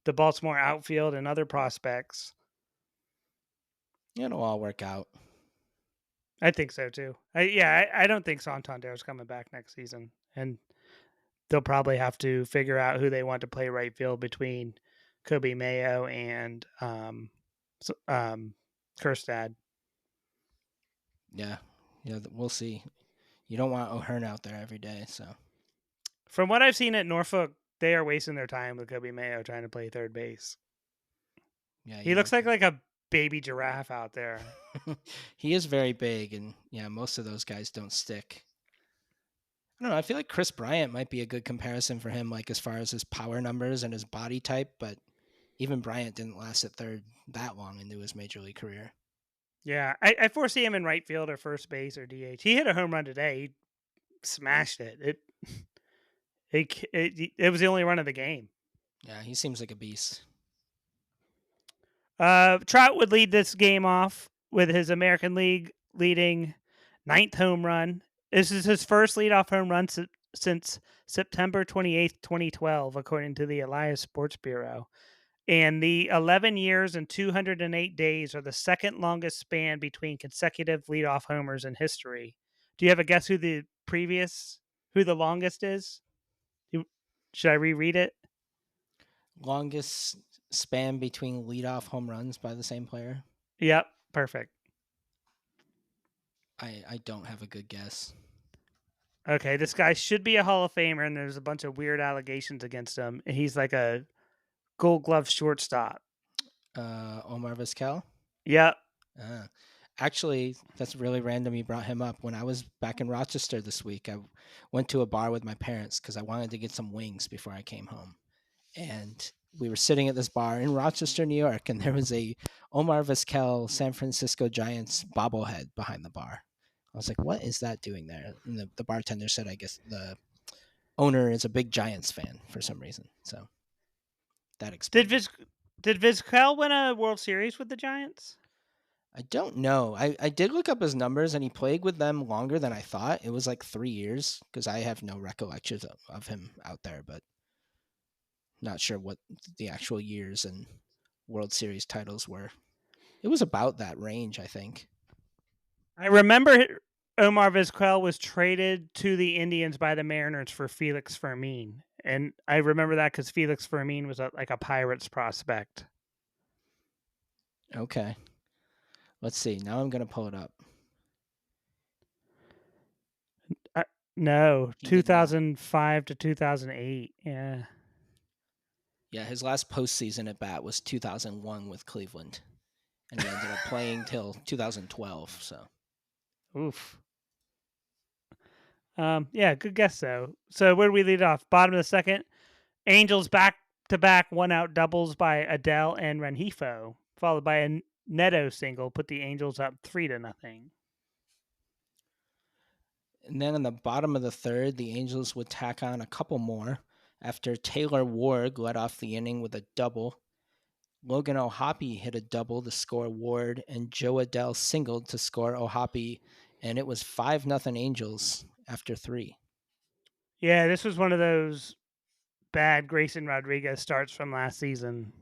the Baltimore outfield and other prospects. It'll all work out. I think so, too. I don't think Santander's coming back next season. And they'll probably have to figure out who they want to play right field between Kobe Mayo and Kerstad. Yeah, we'll see. You don't want O'Hearn out there every day, so From what I've seen at Norfolk, they are wasting their time with Kobe Mayo trying to play third base. yeah, He you looks don't. like a baby giraffe out there. He is very big, and yeah, most of those guys don't stick. I don't know. I feel like Chris Bryant might be a good comparison for him, like as far as his power numbers and his body type. But even Bryant didn't last at third that long into his major league career. Yeah, I foresee him in right field or first base or DH. He hit a home run today. He smashed it. It was the only run of the game. Yeah, he seems like a beast. Trout would lead this game off with his American League leading ninth home run. This is his first leadoff home run since September 28th, 2012, according to the Elias Sports Bureau. And the 11 years and 208 days are the second longest span between consecutive leadoff homers in history. Do you have a guess who the longest is? Should I reread it? Longest span between leadoff home runs by the same player? Yep, perfect. I don't have a good guess. Okay, this guy should be a Hall of Famer, and there's a bunch of weird allegations against him. He's like a Gold Glove shortstop. Omar Vizquel? Yep. Uh, Actually, that's really random you brought him up. When I was back in Rochester this week, I went to a bar with my parents because I wanted to get some wings before I came home. And we were sitting at this bar in Rochester, New York, and there was a Omar Vizquel San Francisco Giants bobblehead behind the bar. I was like, what is that doing there? And the bartender said, I guess the owner is a big Giants fan for some reason. So that Did explains it. Viz did Vizquel win a World Series with the Giants? I don't know. I did look up his numbers, and he played with them longer than I thought. It was like 3 years because I have no recollections of him out there, but not sure what the actual years and World Series titles were. It was about that range, I think. I remember Omar Vizquel was traded to the Indians by the Mariners for Felix Fermin, and I remember that because Felix Fermin was like a Pirates prospect. Okay. Let's see. Now I'm going to pull it up. No, He did not. 2005 to 2008. Yeah. Yeah, his last postseason at bat was 2001 with Cleveland, and he ended up playing till 2012. So Oof. Yeah, good guess though. So where do we lead off? Bottom of the second. Angels back to back one out doubles by Adele and Rengifo, followed by a Neto single, put the Angels up 3-0. And then in the bottom of the third, the Angels would tack on a couple more after Taylor Ward led off the inning with a double. Logan O'Hoppe hit a double to score Ward, and Joe Adele singled to score O'Hoppe, and it was 5-0 Angels after three. Yeah, this was one of those bad Grayson Rodriguez starts from last season.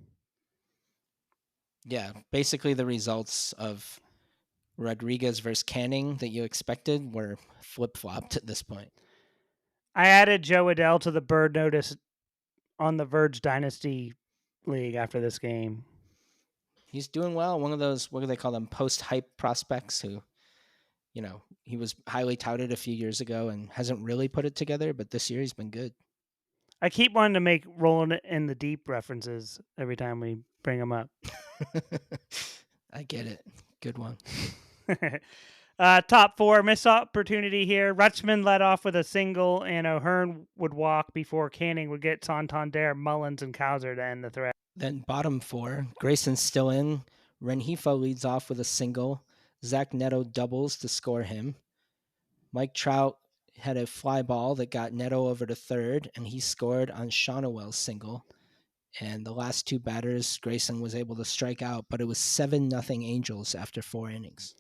Yeah, basically the results of Rodriguez versus Canning that you expected were flip-flopped at this point. I added Joe Adele to the bird notice on the Verge Dynasty League after this game. He's doing well. One of those, what do they call them, post-hype prospects who, he was highly touted a few years ago and hasn't really put it together, but this year he's been good. I keep wanting to make Rolling in the Deep references every time we bring them up. I get it. Good one. Top four, missed opportunity here. Rutschman led off with a single, and O'Hearn would walk before Canning would get Santander, Mullins, and Cowser to end the threat. Then bottom four, Grayson's still in. Rengifo leads off with a single. Zach Neto doubles to score him. Mike Trout had a fly ball that got Neto over to third, and he scored on Shonowell's single. And the last two batters, Grayson was able to strike out, but it was 7-0 Angels after 4 innings.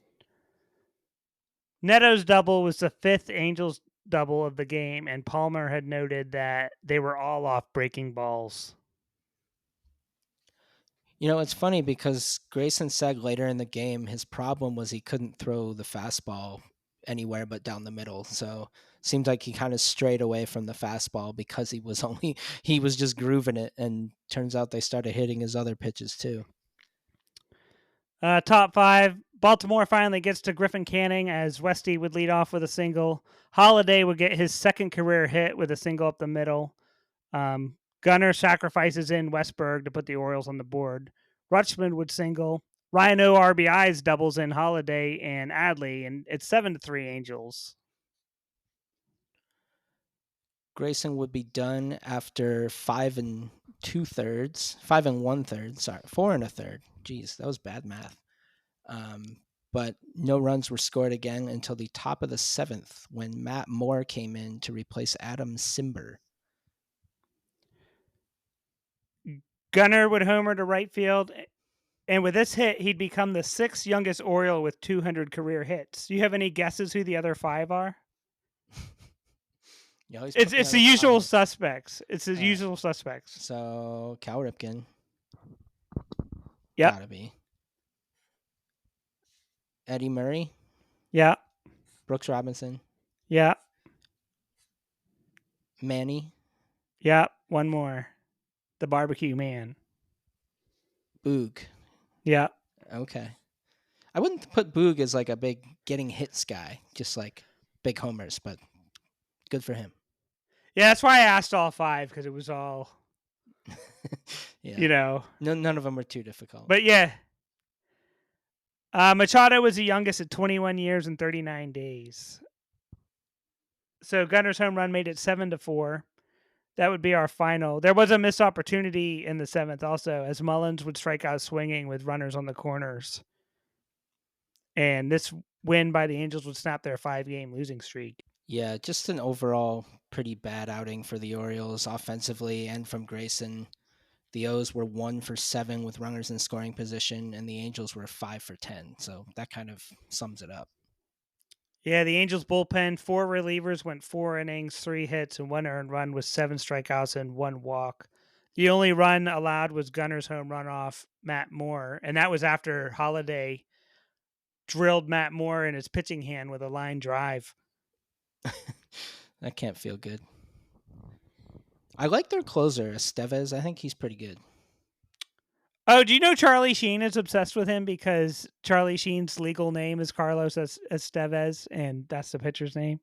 Neto's double was the fifth Angels double of the game, and Palmer had noted that they were all off breaking balls. It's funny because Grayson said later in the game his problem was he couldn't throw the fastball anywhere but down the middle. So seemed like he kind of strayed away from the fastball because he was just grooving it, and turns out they started hitting his other pitches too. Top five, Baltimore finally gets to Griffin Canning as Westy would lead off with a single. Holliday would get his second career hit with a single up the middle. Gunnar sacrifices in Westberg to put the Orioles on the board. Rutschman would single. Ryan O RBIs doubles in Holliday and Adley, and it's 7-3 Angels. Grayson would be done after 5 1/3. Sorry, 4 1/3. Jeez, that was bad math. But no runs were scored again until the top of the 7th when Matt Moore came in to replace Adam Simber. Gunnar would homer to right field, and with this hit, he'd become the 6th youngest Oriole with 200 career hits. Do you have any guesses who the other 5 are? It's the usual suspects. It's the usual suspects. So Cal Ripken. Yeah. Gotta be. Eddie Murray. Yeah. Brooks Robinson. Yeah. Manny. Yeah. One more. The barbecue man. Boog. Yeah. Okay. I wouldn't put Boog as like a big getting hits guy, just like big homers, but good for him. Yeah, that's why I asked all 5 because it was all, yeah. None of them were too difficult. But yeah. Machado was the youngest at 21 years and 39 days. So Gunnar's home run made it 7-4. That would be our final. There was a missed opportunity in the 7th also, as Mullins would strike out swinging with runners on the corners. And this win by the Angels would snap their 5-game losing streak. Yeah, just an overall pretty bad outing for the Orioles offensively and from Grayson. The O's were 1 for 7 with runners in scoring position, and the Angels were 5 for 10. So that kind of sums it up. Yeah, the Angels bullpen, 4 relievers went 4 innings, 3 hits, and 1 earned run with 7 strikeouts and 1 walk. The only run allowed was Gunner's home run off Matt Moore, and that was after Holliday drilled Matt Moore in his pitching hand with a line drive. That can't feel good. I like their closer, Estevez. I think he's pretty good. Oh, do you know Charlie Sheen is obsessed with him because Charlie Sheen's legal name is Carlos Estevez, and that's the pitcher's name?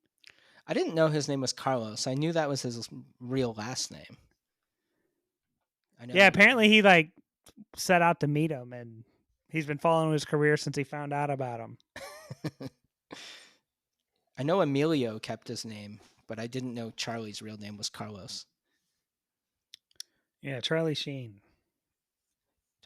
I didn't know his name was Carlos. I knew that was his real last name. Yeah, apparently he set out to meet him, and he's been following his career since he found out about him. I know Emilio kept his name, but I didn't know Charlie's real name was Carlos. Yeah, Charlie Sheen.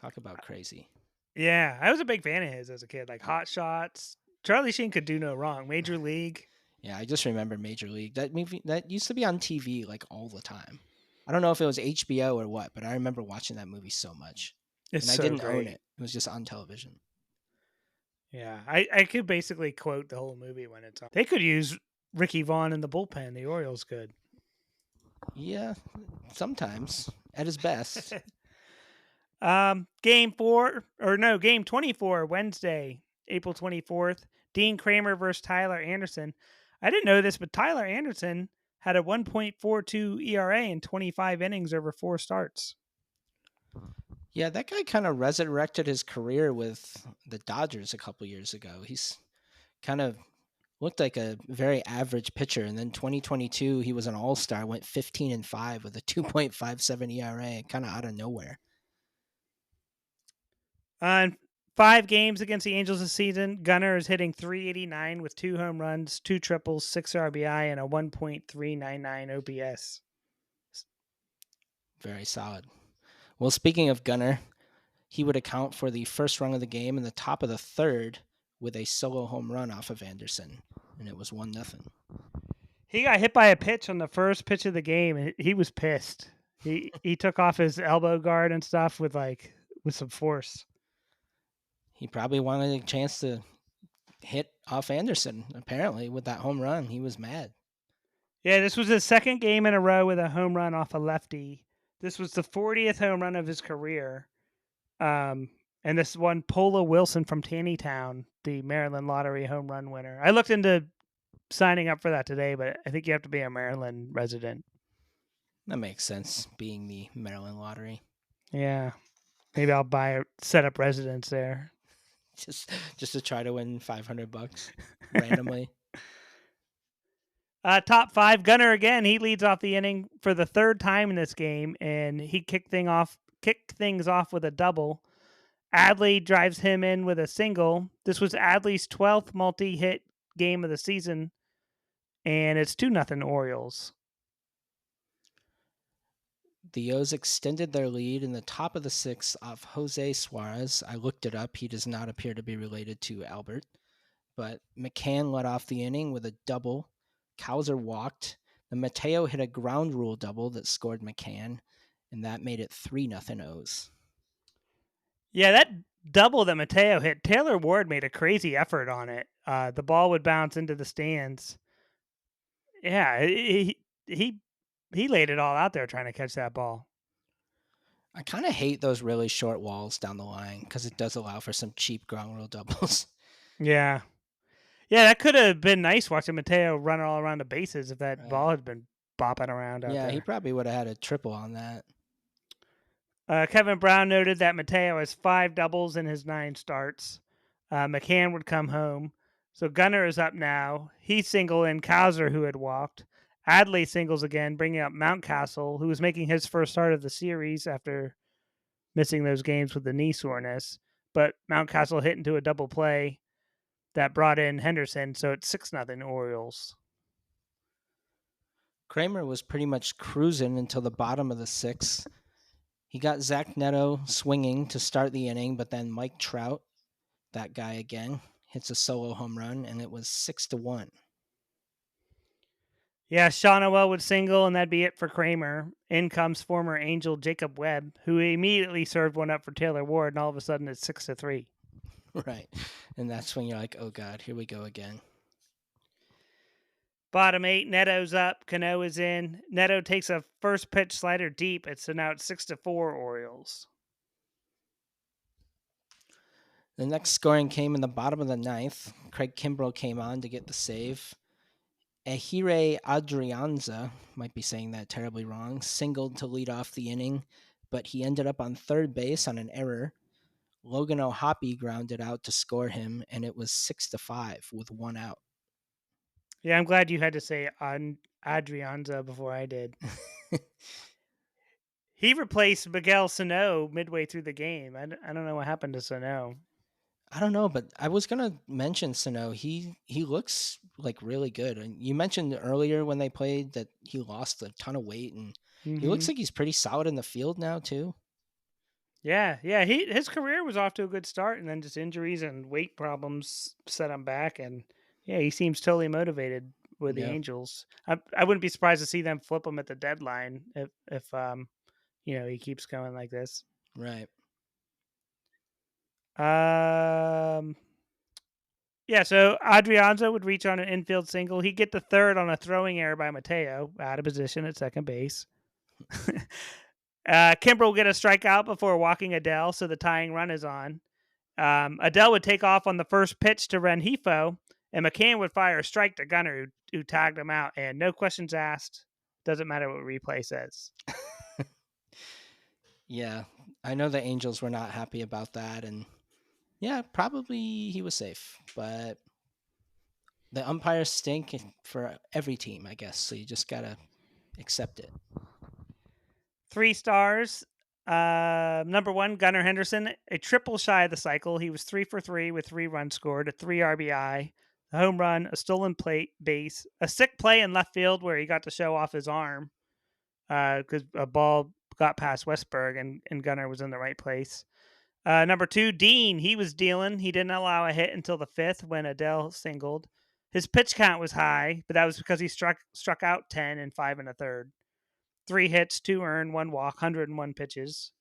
Talk about crazy. Yeah, I was a big fan of his as a kid. Like Hot Shots. Charlie Sheen could do no wrong. Major League. Yeah, I just remember Major League. That movie that used to be on TV like all the time. I don't know if it was HBO or what, but I remember watching that movie so much. I didn't own it. It was just on television. Yeah, I could basically quote the whole movie when it's on. They could use Ricky Vaughn in the bullpen. The Orioles could. Yeah, sometimes at his best. Game 24, Wednesday, April 24th. Dean Kramer versus Tyler Anderson. I didn't know this, but Tyler Anderson had a 1.42 ERA in 25 innings over 4 starts. Yeah, that guy kind of resurrected his career with the Dodgers a couple years ago. He's kind of looked like a very average pitcher, and then 2022 he was an all-star, went 15-5 with a 2.57 ERA, kind of out of nowhere. On 5 games against the Angels this season, Gunnar is hitting .389 with 2 home runs, 2 triples, 6 RBI, and a 1.399 OPS. Very solid. Well, speaking of Gunnar, he would account for the first run of the game in the top of the 3rd with a solo home run off of Anderson, and it was 1-0. He got hit by a pitch on the first pitch of the game, and he was pissed. He took off his elbow guard and stuff with some force. He probably wanted a chance to hit off Anderson, apparently, with that home run. He was mad. Yeah, this was his second game in a row with a home run off a lefty. This was the 40th home run of his career. And this one, Pola Wilson from Taneytown, the Maryland Lottery home run winner. I looked into signing up for that today, but I think you have to be a Maryland resident. That makes sense, being the Maryland Lottery. Yeah. Maybe I'll set up residence there. just to try to win $500 randomly. Top five, Gunner again. He leads off the inning for the third time in this game, and he kicked things off with a double. Adley drives him in with a single. This was Adley's 12th multi-hit game of the season, and it's 2-0 Orioles. The O's extended their lead in the top of the sixth off Jose Suarez. I looked it up. He does not appear to be related to Albert. But McCann led off the inning with a double. Cowser walked. Then Mateo hit a ground rule double that scored McCann, and that made it 3-0 O's. Yeah, that double that Mateo hit, Taylor Ward made a crazy effort on it. The ball would bounce into the stands. Yeah, he laid it all out there trying to catch that ball. I kind of hate those really short walls down the line because it does allow for some cheap ground rule doubles. Yeah. Yeah, that could have been nice watching Mateo run all around the bases if that ball had been bopping around out there. Yeah, he probably would have had a triple on that. Kevin Brown noted that Mateo has 5 doubles in his 9 starts. McCann would come home. So Gunner is up now. He singled in Cowser, who had walked. Adley singles again, bringing up Mountcastle, who was making his first start of the series after missing those games with the knee soreness. But Mountcastle hit into a double play that brought in Henderson, so it's 6-0 Orioles. Kramer was pretty much cruising until the bottom of the sixth. He got Zach Neto swinging to start the inning, but then Mike Trout, that guy again, hits a solo home run, and it was 6-1. Yeah, Shawneewell would single, and that'd be it for Kramer. In comes former Angel Jacob Webb, who immediately served one up for Taylor Ward, and all of a sudden it's 6-3. Right. And that's when you're like, oh, God, here we go again. Bottom 8, Neto's up. Cano is in. Neto takes a first pitch slider deep, so now it's 6-4 Orioles. The next scoring came in the bottom of the ninth. Craig Kimbrel came on to get the save. Ehire Adrianza, might be saying that terribly wrong, singled to lead off the inning, but he ended up on third base on an error. Logan O'Hoppe grounded out to score him, and it was 6-5 with 1 out. Yeah, I'm glad you had to say Adrianza before I did. He replaced Miguel Sano midway through the game. I don't know what happened to Sano. I don't know, but I was gonna mention Sano. He looks like really good. And you mentioned earlier when they played that he lost a ton of weight, and he looks like he's pretty solid in the field now too. Yeah. His career was off to a good start, and then just injuries and weight problems set him back. And yeah, he seems totally motivated with the Angels. I wouldn't be surprised to see them flip him at the deadline if he keeps going like this. Right. Yeah, so Adrianza would reach on an infield single. He'd get the third on a throwing error by Mateo, out of position at second base. Kimbrel would get a strikeout before walking Adele, so the tying run is on. Adele would take off on the first pitch to Rengifo, and McCann would fire a strike to Gunner, who tagged him out, and no questions asked. Doesn't matter what replay says. Yeah, I know the Angels were not happy about that, and yeah, probably he was safe, but the umpires stink for every team, I guess, so you just gotta accept it. 3 stars. Number 1, Gunnar Henderson, a triple shy of the cycle. He was 3 for 3 with 3 runs scored, a 3 RBI, a home run, a stolen base, a sick play in left field where he got to show off his arm because a ball got past Westberg and Gunnar was in the right place. Number 2, Dean, he was dealing. He didn't allow a hit until the 5th when Adele singled. His pitch count was high, but that was because he struck out 10 in 5 1/3. 3 hits, 2 earned, 1 walk, 101 pitches.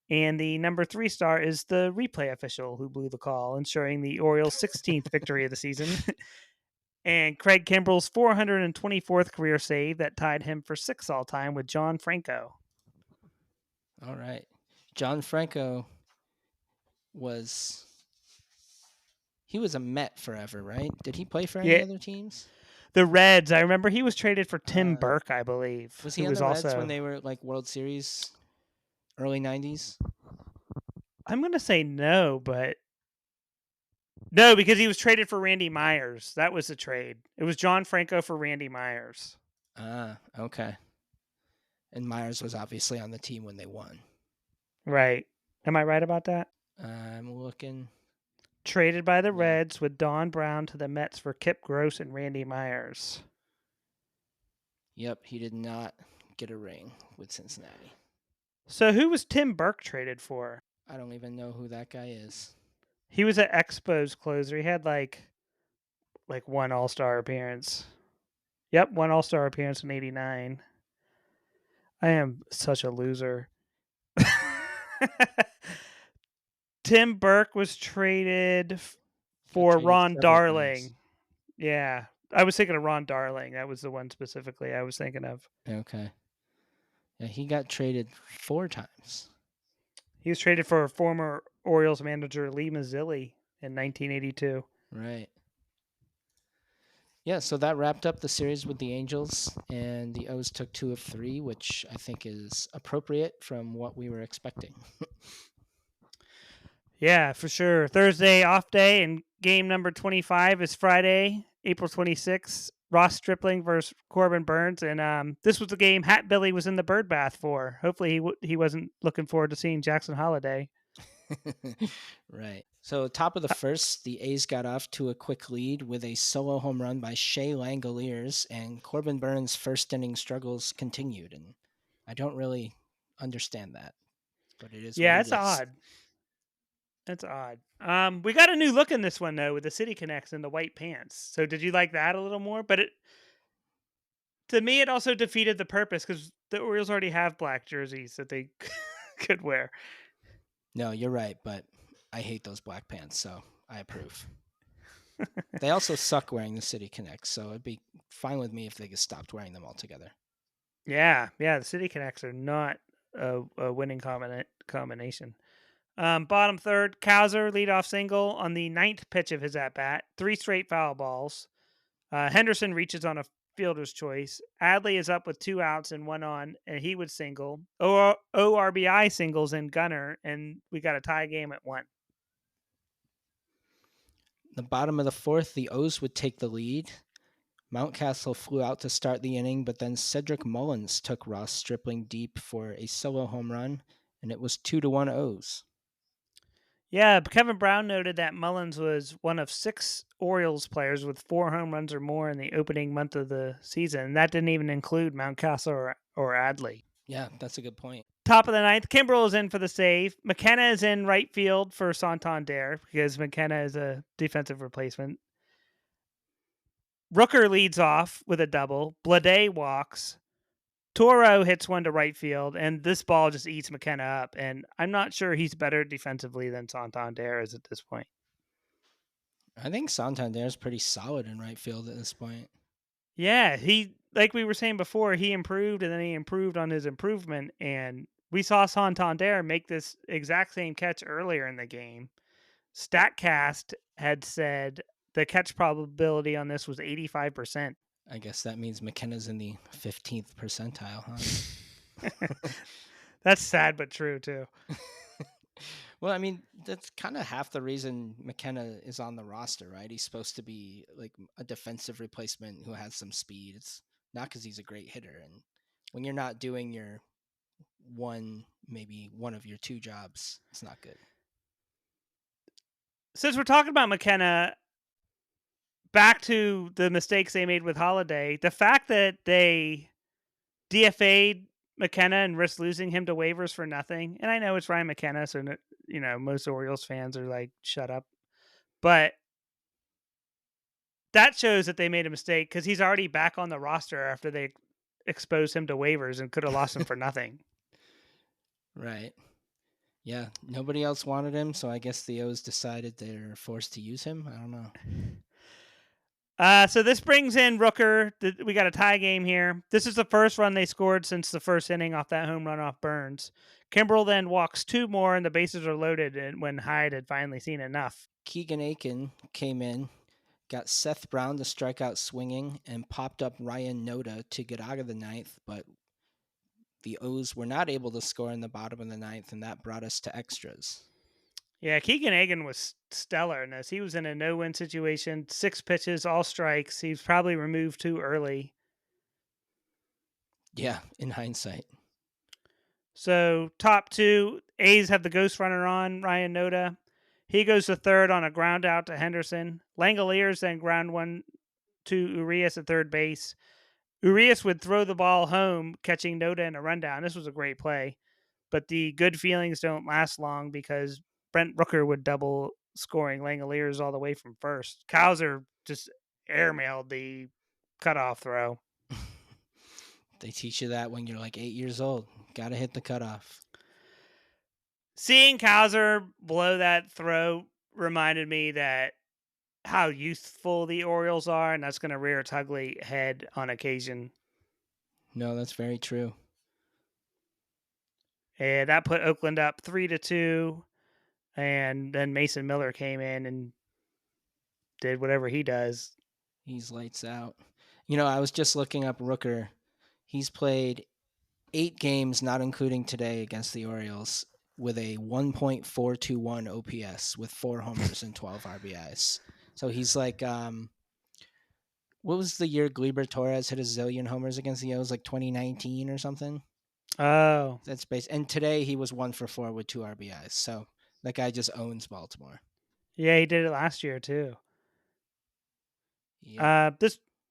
And the number 3 star is the replay official who blew the call, ensuring the Orioles' 16th victory of the season. And Craig Kimbrel's 424th career save that tied him for 6th all-time with John Franco. All right. John Franco was a Met forever, right? Did he play for any other teams? The Reds. I remember he was traded for Tim Burke, I believe. Was he on the Reds when they were like World Series, early 90s? I'm going to say no, but No, because he was traded for Randy Myers. That was the trade. It was John Franco for Randy Myers. Ah, okay. And Myers was obviously on the team when they won. Right. Am I right about that? I'm looking. Traded by the Yeah. Reds with Don Brown to the Mets for Kip Gross and Randy Myers. Yep, he did not get a ring with Cincinnati. So who was Tim Burke traded for? I don't even know who that guy is. He was an Expos closer. He had like one All-Star appearance. Yep, one All-Star appearance in '89. I am such a loser. Tim Burke was traded for traded Ron several times. Darling. Yeah. I was thinking of Ron Darling. That was the one specifically I was thinking of. Okay. Yeah, he got traded 4 times. He was traded for former Orioles manager Lee Mazzilli in 1982. Right. Yeah, so that wrapped up the series with the Angels, and the O's took 2 of 3, which I think is appropriate from what we were expecting. Yeah, for sure. Thursday off day, and game number 25 is Friday, April 26th. Ross Stripling versus Corbin Burns, and this was the game Hat Billy was in the bird bath for. Hopefully, he wasn't looking forward to seeing Jackson Holliday. Right. So, top of the first, the A's got off to a quick lead with a solo home run by Shea Langoliers, and Corbin Burns' first inning struggles continued. And I don't really understand that, but it is what Yeah, it it's is. odd. That's odd. We got a new look in this one though, with the City Connects and the white pants. So did you like that a little more? But to me, it also defeated the purpose because the Orioles already have black jerseys that they could wear. No, you're right, but I hate those black pants, so I approve. They also suck wearing the City Connects, so it'd be fine with me if they just stopped wearing them altogether. Yeah, the City Connects are not a winning combination. Bottom third, Kowser leadoff single on the 9th pitch of his at bat. 3 straight foul balls. Henderson reaches on a fielder's choice. Adley is up with 2 outs and 1 on, and he would single. ORBI singles in Gunner, and we got a tie game at 1. The bottom of the fourth, the O's would take the lead. Mountcastle flew out to start the inning, but then Cedric Mullins took Ross Stripling deep for a solo home run, and it was 2-1 O's. Yeah, Kevin Brown noted that Mullins was one of 6 Orioles players with 4 home runs or more in the opening month of the season. And that didn't even include Mountcastle or Adley. Yeah, that's a good point. Top of the 9th, Kimbrel is in for the save. McKenna is in right field for Santander because McKenna is a defensive replacement. Rooker leads off with a double. Blade walks. Toro hits one to right field, and this ball just eats McKenna up. And I'm not sure he's better defensively than Santander is at this point. I think Santander is pretty solid in right field at this point. Yeah, he, like we were saying before, he improved and then he improved on his improvement. And we saw Santander make this exact same catch earlier in the game. StatCast had said the catch probability on this was 85%. I guess that means McKenna's in the 15th percentile, huh? That's sad but true too. Well, I mean, that's kind of half the reason McKenna is on the roster, right? He's supposed to be like a defensive replacement who has some speed. It's not because he's a great hitter. And when you're not doing your maybe one of your 2 jobs, it's not good. Since we're talking about McKenna, back to the mistakes they made with Holliday, the fact that they DFA'd McKenna and risked losing him to waivers for nothing. And I know it's Ryan McKenna, so most Orioles fans are like, shut up. But that shows that they made a mistake because he's already back on the roster after they exposed him to waivers and could have lost him for nothing. Right. Yeah, nobody else wanted him, so I guess the O's decided they're forced to use him. I don't know. So this brings in Rooker. We got a tie game here. This is the first run they scored since the first inning off that home run off Burns. Kimbrel then walks 2 more, and the bases are loaded. And when Hyde had finally seen enough, Keegan Aiken came in, got Seth Brown to strike out swinging, and popped up Ryan Noda to get out of the 9th, but the O's were not able to score in the bottom of the 9th, and that brought us to extras. Yeah, Keegan Egan was stellar in this. He was in a no-win situation, 6 pitches, all strikes. He was probably removed too early. Yeah, in hindsight. So top 2, A's have the ghost runner on, Ryan Noda. He goes to third on a ground out to Henderson. Langoliers then ground one to Urias at third base. Urias would throw the ball home, catching Noda in a rundown. This was a great play. But the good feelings don't last long because Brent Rooker would double, scoring Langoliers all the way from first. Cowser just airmailed the cutoff throw. They teach you that when you're like 8 years old. Got to hit the cutoff. Seeing Cowser blow that throw reminded me that how youthful the Orioles are, and that's going to rear its ugly head on occasion. No, that's very true. And that put Oakland up 3-2. And then Mason Miller came in and did whatever he does. He's lights out. You know, I was just looking up Rooker. He's played 8 games, not including today, against the Orioles with a 1.421 OPS with 4 homers and 12 RBIs. So he's like, what was the year Gleyber Torres hit a zillion homers against the O's, like 2019 or something? Oh. That's base. And today he was 1 for 4 with 2 RBIs. So that guy just owns Baltimore. Yeah, he did it last year too. Yeah.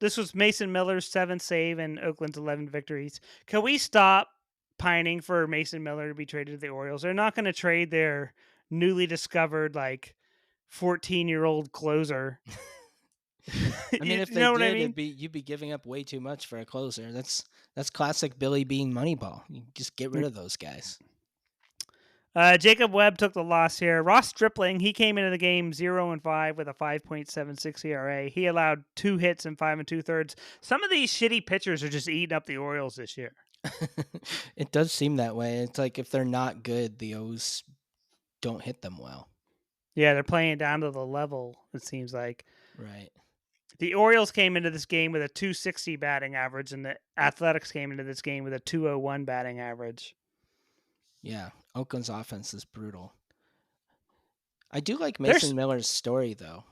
This was Mason Miller's 7th save and Oakland's 11 victories. Can we stop pining for Mason Miller to be traded to the Orioles? They're not going to trade their newly discovered 14-year-old closer. I mean, if they know did, what I mean? you'd be giving up way too much for a closer. That's classic Billy Bean Moneyball. You just get rid of those guys. Jacob Webb took the loss here. Ross Stripling, he came into the game 0-5 with a 5.76 ERA. He allowed 2 hits in 5 2/3. Some of these shitty pitchers are just eating up the Orioles this year. It does seem that way. It's like if they're not good, the O's don't hit them well. Yeah, they're playing down to the level, it seems like. Right. The Orioles came into this game with a 260 batting average, and the Athletics came into this game with a 201 batting average. Yeah, Oakland's offense is brutal. I do like Mason Miller's story, though.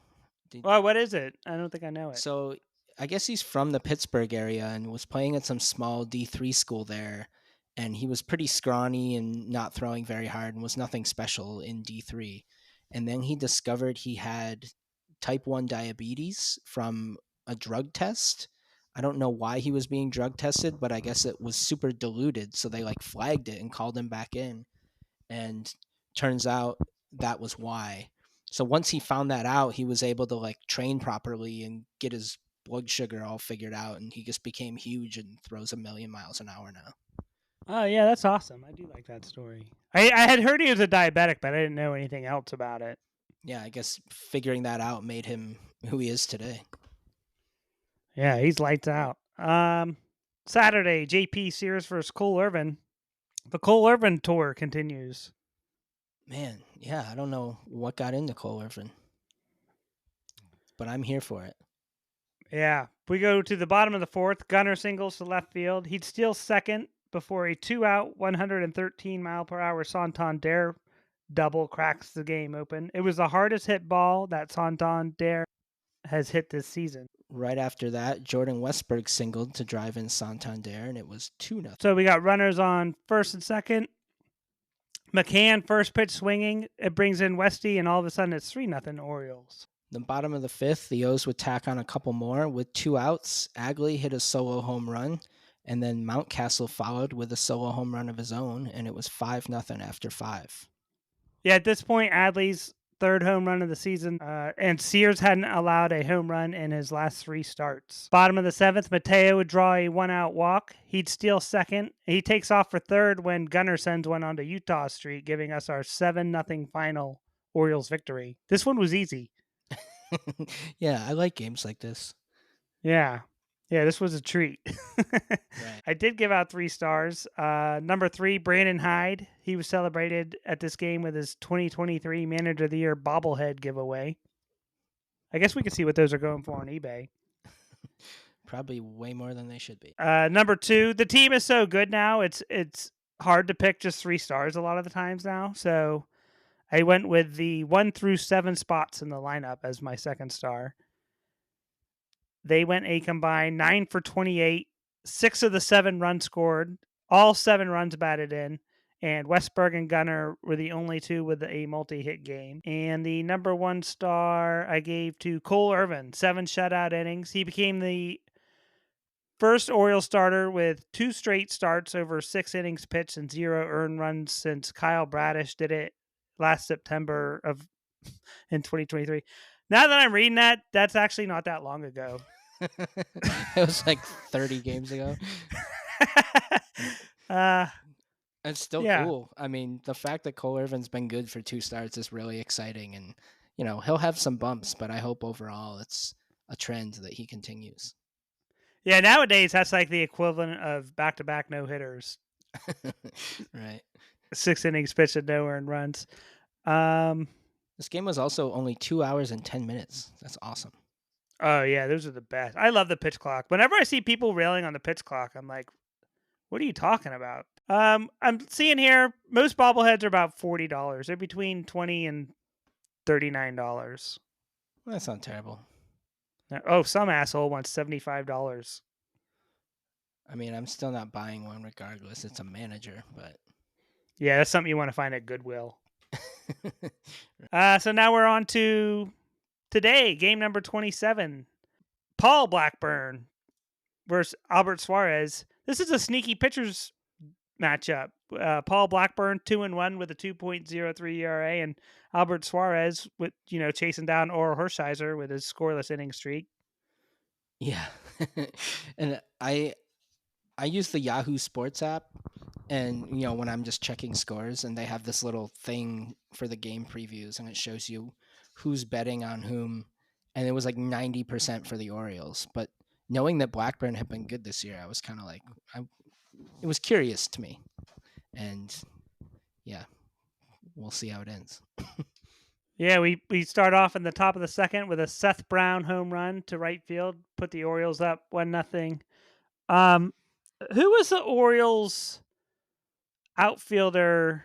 Well, what is it? I don't think I know it. So I guess he's from the Pittsburgh area and was playing at some small D3 school there. And he was pretty scrawny and not throwing very hard and was nothing special in D3. And then he discovered he had type 1 diabetes from a drug test. I don't know why he was being drug tested, but I guess it was super diluted. So they flagged it and called him back in. And turns out that was why. So once he found that out, he was able to train properly and get his blood sugar all figured out, and he just became huge and throws 1,000,000 miles an hour now. Oh, yeah, that's awesome. I do like that story. I had heard he was a diabetic, but I didn't know anything else about it. Yeah, I guess figuring that out made him who he is today. Yeah, he's lights out. Saturday, JP Sears versus Cole Irvin. The Cole Irvin tour continues. Man, yeah, I don't know what got into Cole Irvin, but I'm here for it. Yeah, we go to the bottom of the 4th. Gunnar singles to left field. He'd steal second before a 2-out, 113-mile-per-hour Santander double cracks the game open. It was the hardest hit ball that Santander has hit this season. Right after that, Jordan Westberg singled to drive in Santander, and it was 2-0. So we got runners on first and second. McCann first pitch swinging. It brings in Westy, and all of a sudden it's 3-0 Orioles. The bottom of the 5th, the O's would tack on a couple more with 2 outs. Agley hit a solo home run, and then Mountcastle followed with a solo home run of his own, and it was 5-0 after 5. Yeah, at this point, Adley's 3rd home run of the season, and Sears hadn't allowed a home run in his last 3 starts. Bottom of the 7th, Mateo would draw a 1-out walk. He'd steal second. He takes off for third when Gunnar sends one onto Utah Street, giving us our 7-0 final Orioles victory. This one was easy. Yeah, I like games like this. Yeah, this was a treat. Right. I did give out 3 stars. Number 3, Brandon Hyde. He was celebrated at this game with his 2023 Manager of the Year bobblehead giveaway. I guess we can see what those are going for on eBay. Probably way more than they should be. Number 2, the team is so good now. It's hard to pick just 3 stars a lot of the times now. So I went with the 1 through 7 spots in the lineup as my second star. They went a combined 9 for 28. 6 of the 7 runs scored. All 7 runs batted in. And Westberg and Gunnar were the only two with a multi-hit game. And the number 1 star I gave to Cole Irvin, 7 shutout innings. He became the first Orioles starter with 2 straight starts over 6 innings pitched and 0 earned runs since Kyle Bradish did it last September in 2023. Now that I'm reading that, that's actually not that long ago. It was like 30 games ago. It's still cool. I mean, the fact that Cole Irvin's been good for 2 starts is really exciting, and he'll have some bumps, but I hope overall it's a trend that he continues. Yeah, nowadays that's like the equivalent of back-to-back no-hitters. Right. 6 innings pitched and no earned runs. This game was also only 2 hours and 10 minutes. That's awesome. Oh yeah, those are the best. I love the pitch clock. Whenever I see people railing on the pitch clock, I'm like, what are you talking about? I'm seeing here most bobbleheads are about $40. They're between $20 and $39. That's not terrible. Oh, some asshole wants $75. I mean, I'm still not buying one regardless. It's a manager, but yeah, that's something you want to find at Goodwill. So now we're on to today, game number 27. Paul Blackburn versus Albert Suarez. This is a sneaky pitchers matchup. Paul Blackburn 2-1 with a 2.03 ERA, and Albert Suarez with chasing down Oral Hershiser with his scoreless inning streak. Yeah, and I use the Yahoo Sports app, and when I'm just checking scores, and they have this little thing for the game previews, and it shows you who's betting on whom, and it was like 90% for the Orioles. But knowing that Blackburn had been good this year, I was kind of like, it was curious to me, and yeah, we'll see how it ends. Yeah, we start off in the top of the second with a Seth Brown home run to right field, put the Orioles up 1-0. Who was the Orioles outfielder?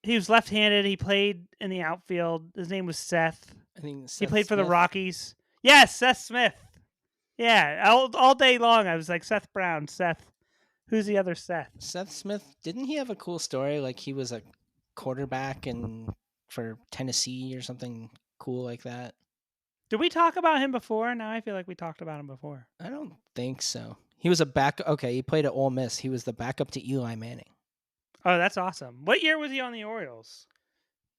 He was left-handed. He played in the outfield. His name was Seth. I think he played for Smith. the Rockies. Yes, Seth Smith. Yeah, all day long I was like, Seth Brown, Seth. Who's the other Seth? Seth Smith, didn't he have a cool story? Like he was a quarterback for Tennessee or something cool like that? Did we talk about him before? Now I feel like we talked about him before. I don't think so. He was a back. Okay, he played at Ole Miss. He was the backup to Eli Manning. Oh, that's awesome. What year was he on the Orioles?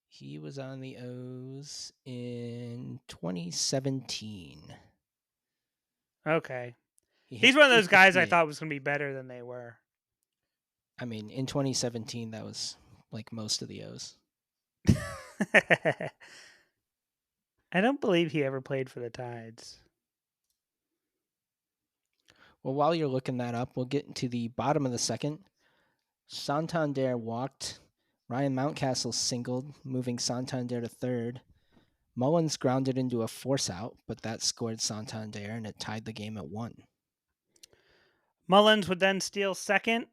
He was on the O's in 2017. Okay. He's one of those guys I thought was going to be better than they were. I mean, in 2017, that was like most of the O's. I don't believe he ever played for the Tides. Well, while you're looking that up, we'll get into the bottom of the second. Santander walked. Ryan Mountcastle singled, moving Santander to third. Mullins grounded into a force out, but that scored Santander, and it tied the game at 1. Mullins would then steal second.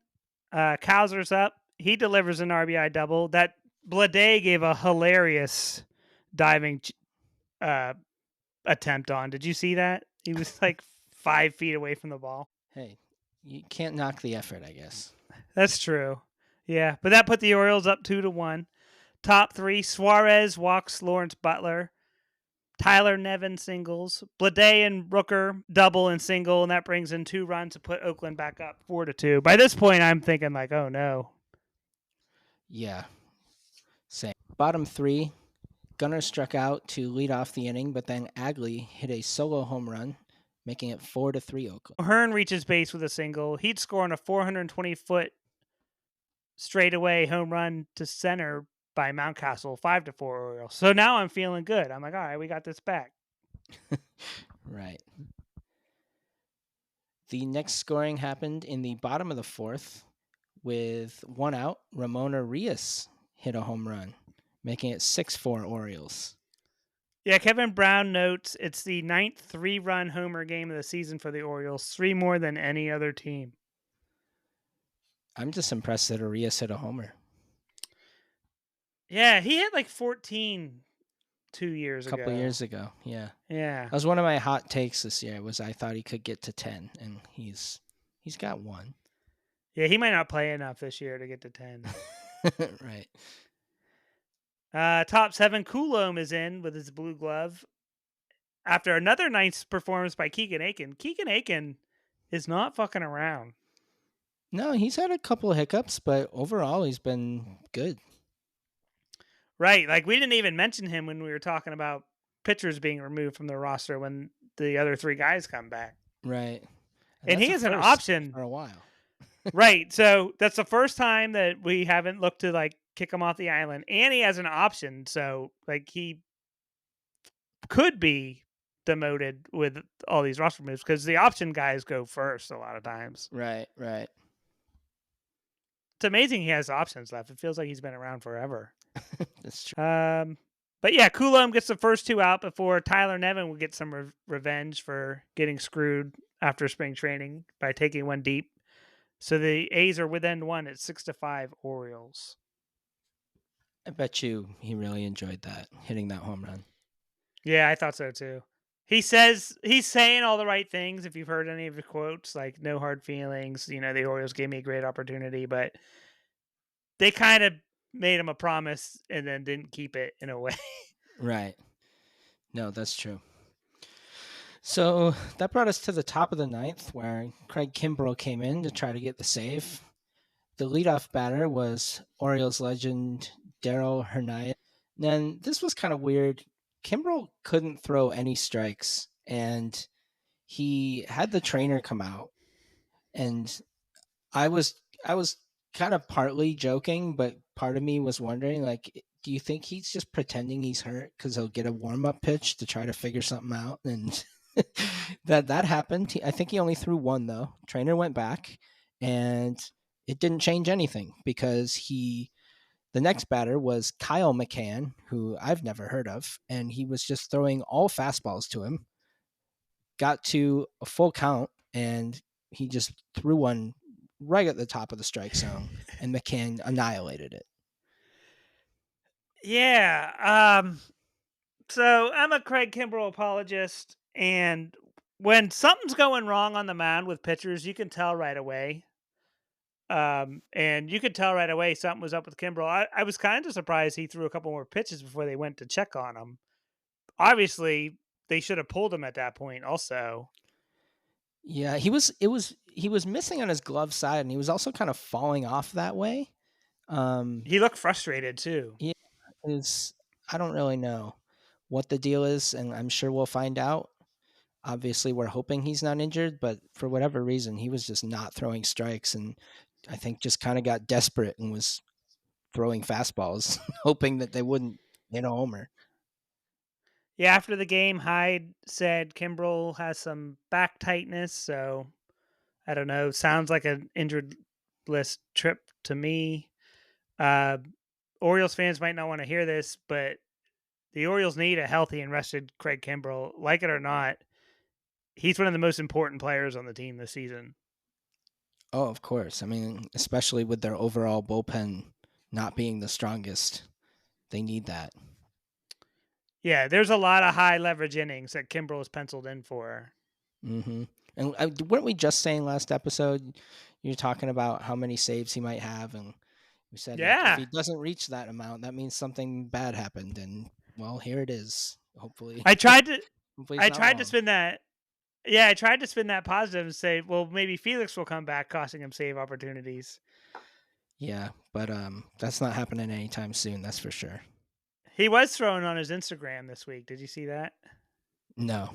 Kowser's up. He delivers an RBI double. That Blade gave a hilarious diving attempt on. Did you see that? He was like 5 feet away from the ball. Hey, you can't knock the effort, I guess. That's true. Yeah, but that put the Orioles up 2-1. Top 3, Suarez walks Lawrence Butler. Tyler Nevin singles. Blade and Rooker double and single, and that brings in 2 runs to put Oakland back up 4-2. By this point, I'm thinking like, oh no. Yeah. Same. Bottom 3, Gunnar struck out to lead off the inning, but then Agley hit a solo home run, making it 4-3 Oakland. Hearn reaches base with a single. He'd score on a 420-foot straightaway home run to center by Mountcastle, 5-4 Orioles. So now I'm feeling good. I'm like, all right, we got this back. Right. The next scoring happened in the bottom of the 4th. With 1 out, Ramon Arias hit a home run, making it 6-4 Orioles. Yeah, Kevin Brown notes it's the 9th 3-run homer game of the season for the Orioles, 3 more than any other team. I'm just impressed that Arias hit a homer. Yeah, he had like 14 2 years A couple ago. years ago. Yeah. Yeah. That was one of my hot takes this year was I thought he could get to 10 and he's got one. Yeah, he might not play enough this year to get to 10. Right. Top 7, Coulomb is in with his blue glove after another nice performance by Keegan Aiken. Keegan Aiken is not fucking around. No, he's had a couple of hiccups, but overall he's been good. Right, like, we didn't even mention him when we were talking about pitchers being removed from the roster when the other 3 guys come back. Right. And And that's he a is an first option. for a while. Right, so that's the first time that we haven't looked to, like, kick him off the island, and he has an option, so, like, he could be demoted with all these roster moves because the option guys go first a lot of times. Right, right. It's amazing he has options left. It feels like he's been around forever. That's true. But yeah, Coulomb gets the first 2 out before Tyler Nevin will get some revenge for getting screwed after spring training by taking one deep. So the A's are within 1 at 6-5 Orioles. I bet you he really enjoyed that, hitting that home run. Yeah, I thought so too. He says he's saying all the right things. If you've heard any of the quotes, like no hard feelings, you know, the Orioles gave me a great opportunity, but they kind of made him a promise and then didn't keep it in a way. Right. No, that's true. So that brought us to the top of the ninth, where Craig Kimbrel came in to try to get the save. The leadoff batter was Orioles legend Daryl Hernandez. Then this was kind of weird. Kimbrel couldn't throw any strikes, and he had the trainer come out, and I was kind of partly joking, but part of me was wondering, like, do you think he's just pretending he's hurt because he'll get a warm up pitch to try to figure something out? And that happened. I think he only threw one though. Trainer went back, and it didn't change anything because the next batter was Kyle McCann, who I've never heard of, and he was just throwing all fastballs to him. Got to a full count, and he just threw one right at the top of the strike zone, and McCann annihilated it. Yeah. So I'm a Craig Kimbrel apologist, and when something's going wrong on the mound with pitchers, you can tell right away. And you could tell right away something was up with Kimbrel. I was kind of surprised he threw a couple more pitches before they went to check on him. Obviously, they should have pulled him at that point. Also, Yeah, he was missing on his glove side, and he was also kind of falling off that way. he looked frustrated too. Yeah, is I don't really know what the deal is, and I'm sure we'll find out. Obviously, we're hoping he's not injured, but for whatever reason, he was just not throwing strikes, and I think just kind of got desperate and was throwing fastballs, hoping that they wouldn't hit a homer. Yeah, after the game, Hyde said Kimbrel has some back tightness, so I don't know. Sounds like an injured list trip to me. Uh, Orioles fans might not want to hear this, but the Orioles need a healthy and rested Craig Kimbrel. Like it or not, he's one of the most important players on the team this season. Oh, of course. I mean, especially with their overall bullpen not being the strongest, they need that. Yeah, there's a lot of high leverage innings that Kimbrel is penciled in for. Mm-hmm. And weren't we just saying last episode, you're talking about how many saves he might have, and we said, like, if Yeah, he doesn't reach that amount, that means something bad happened. And well, here it is. Hopefully, I tried to hopefully it's I not tried to wrong. spin that. Yeah, I tried to spin that positive and say, well, maybe Felix will come back, costing him save opportunities. Yeah, but that's not happening anytime soon. That's for sure. He was thrown on his Instagram this week. Did you see that? No,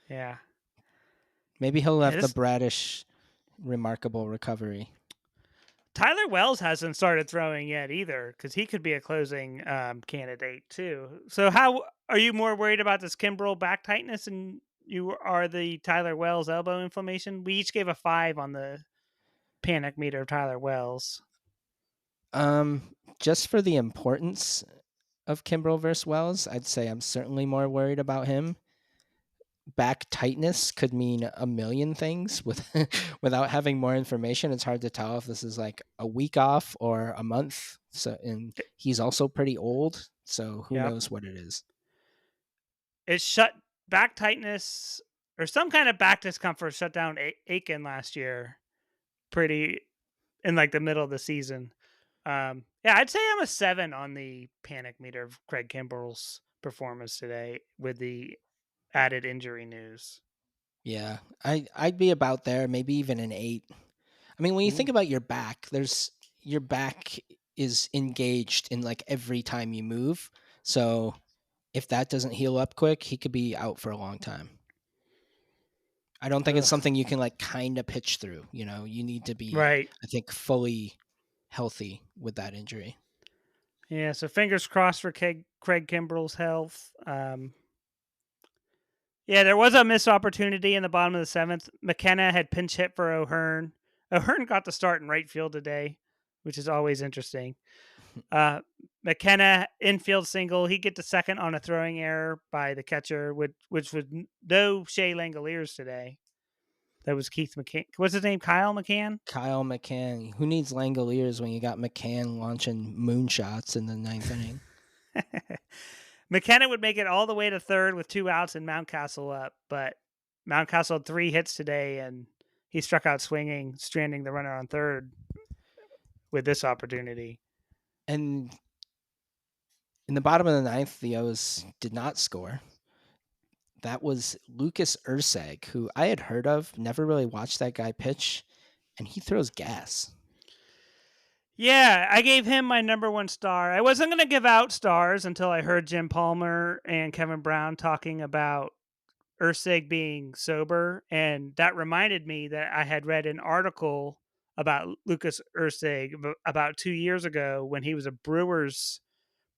Yeah. maybe he'll Yeah, have the this Bradish remarkable recovery. Tyler Wells hasn't started throwing yet either, because he could be a closing candidate too. So, how are you more worried about this Kimbrel back tightness, and you are the Tyler Wells elbow inflammation? We each gave a 5 on the panic meter of Tyler Wells. Just for the importance of Kimbrel versus Wells, I'd say I'm certainly more worried about him. back tightness could mean a million things with without having more information. It's hard to tell if this is like a week off or a month. So, and he's also pretty old, so who Yep. knows what it is. It shut back tightness or some kind of back discomfort shut down Aiken last year pretty in like the middle of the season. Yeah, I'd say I'm a 7 on the panic meter of Craig Kimbrel's performance today with the added injury news. Yeah, I'd be about there, maybe even an 8. I mean, when you think Ooh. about your back is engaged in like every time you move. So if that doesn't heal up quick, he could be out for a long time. I don't think it's Ugh. something you can like kind of pitch through. You know, you need to be, Right. I think, fully healthy with that injury. Yeah, so fingers crossed for Craig Kimbrel's health. Yeah, there was a missed opportunity in the bottom of the seventh. McKenna had pinch hit for O'Hearn. O'Hearn got the start in right field today, which is always interesting. Uh, McKenna infield single. He get to second on a throwing error by the catcher, which was no Shea Langoliers today. That was Keith McCann. What's his name? Kyle McCann. Kyle McCann. Who needs Langoliers when you got McCann launching moonshots in the ninth inning? McKenna would make it all the way to third with 2 outs and Mountcastle up, but Mountcastle had 3 hits today, and he struck out swinging, stranding the runner on third with this opportunity. And in the bottom of the ninth, the O's did not score. That was Lucas Urseg, who I had heard of, never really watched that guy pitch, and he throws gas. Yeah, I gave him my number 1 star. I wasn't going to give out stars until I heard Jim Palmer and Kevin Brown talking about Ursig being sober, and that reminded me that I had read an article about Lucas Ursig about 2 years ago when he was a Brewers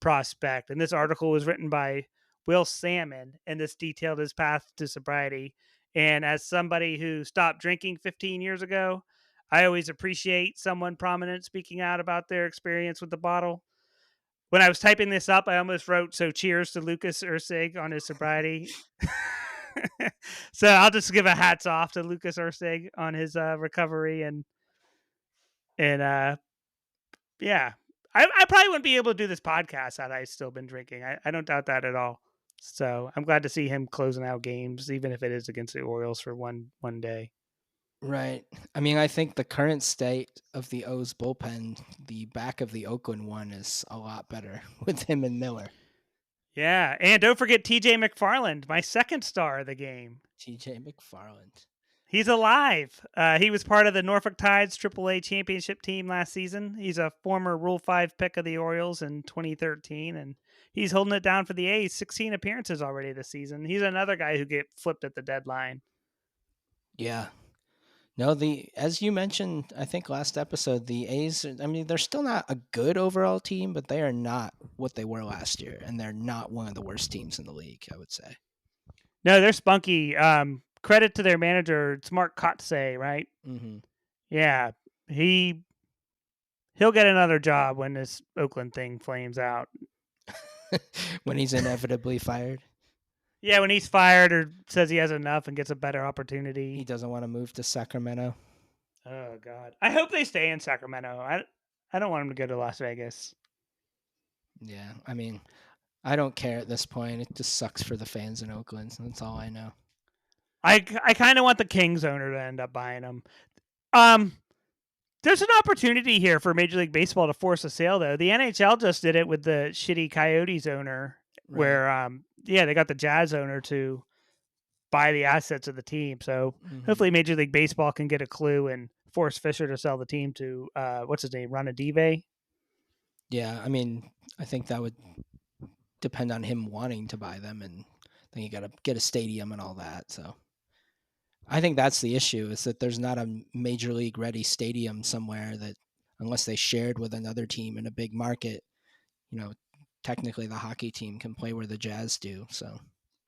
prospect. And this article was written by Will Salmon, and this detailed his path to sobriety. And as somebody who stopped drinking 15 years ago, I always appreciate someone prominent speaking out about their experience with the bottle. When I was typing this up, I almost wrote, "So cheers to Lucas Ursig on his sobriety." So I'll just give a hats off to Lucas Ursig on his recovery and yeah, I probably wouldn't be able to do this podcast had I still been drinking. I don't doubt that at all. So I'm glad to see him closing out games, even if it is against the Orioles for one day. Right. I mean, I think the current state of the O's bullpen, the back of the Oakland one, is a lot better with him and Miller. Yeah, and don't forget TJ McFarland, my second star of the game. TJ McFarland. He's alive. He was part of the Norfolk Tides AAA championship team last season. He's a former Rule 5 pick of the Orioles in 2013, and he's holding it down for the A's. 16 appearances already this season. He's another guy who get flipped at the deadline. Yeah. No, as you mentioned, I think last episode, the A's, I mean, they're still not a good overall team, but they are not what they were last year, and they're not one of the worst teams in the league, I would say. No, they're spunky. Credit to their manager, it's Mark Kotsay, right? Mm-hmm. Yeah, he'll get another job when this Oakland thing flames out. When he's inevitably fired. Yeah, when he's fired or says he has enough and gets a better He opportunity. doesn't want to move to Sacramento. Oh God, I hope they stay in Sacramento. I don't want him to go to Las Vegas. Yeah, I mean, I don't care at this point. It just sucks for the fans in Oakland. That's all I know. I kind of want the Kings owner to end up buying him. There's an opportunity here for Major League Baseball to force a sale, though. The NHL just did it with the shitty Coyotes owner, Right. where they got the Jazz owner to buy the assets of the team. So hopefully Major League Baseball can get a clue and force Fisher to sell the team to what's his name, Ronadive. Yeah, I mean, I think that would depend on him wanting to buy them, and then you got to get a stadium and all that. So I think that's the issue, is that there's not a major league ready stadium somewhere that, unless they shared with another team in a big market, you know, technically the hockey team can play where the Jazz do. So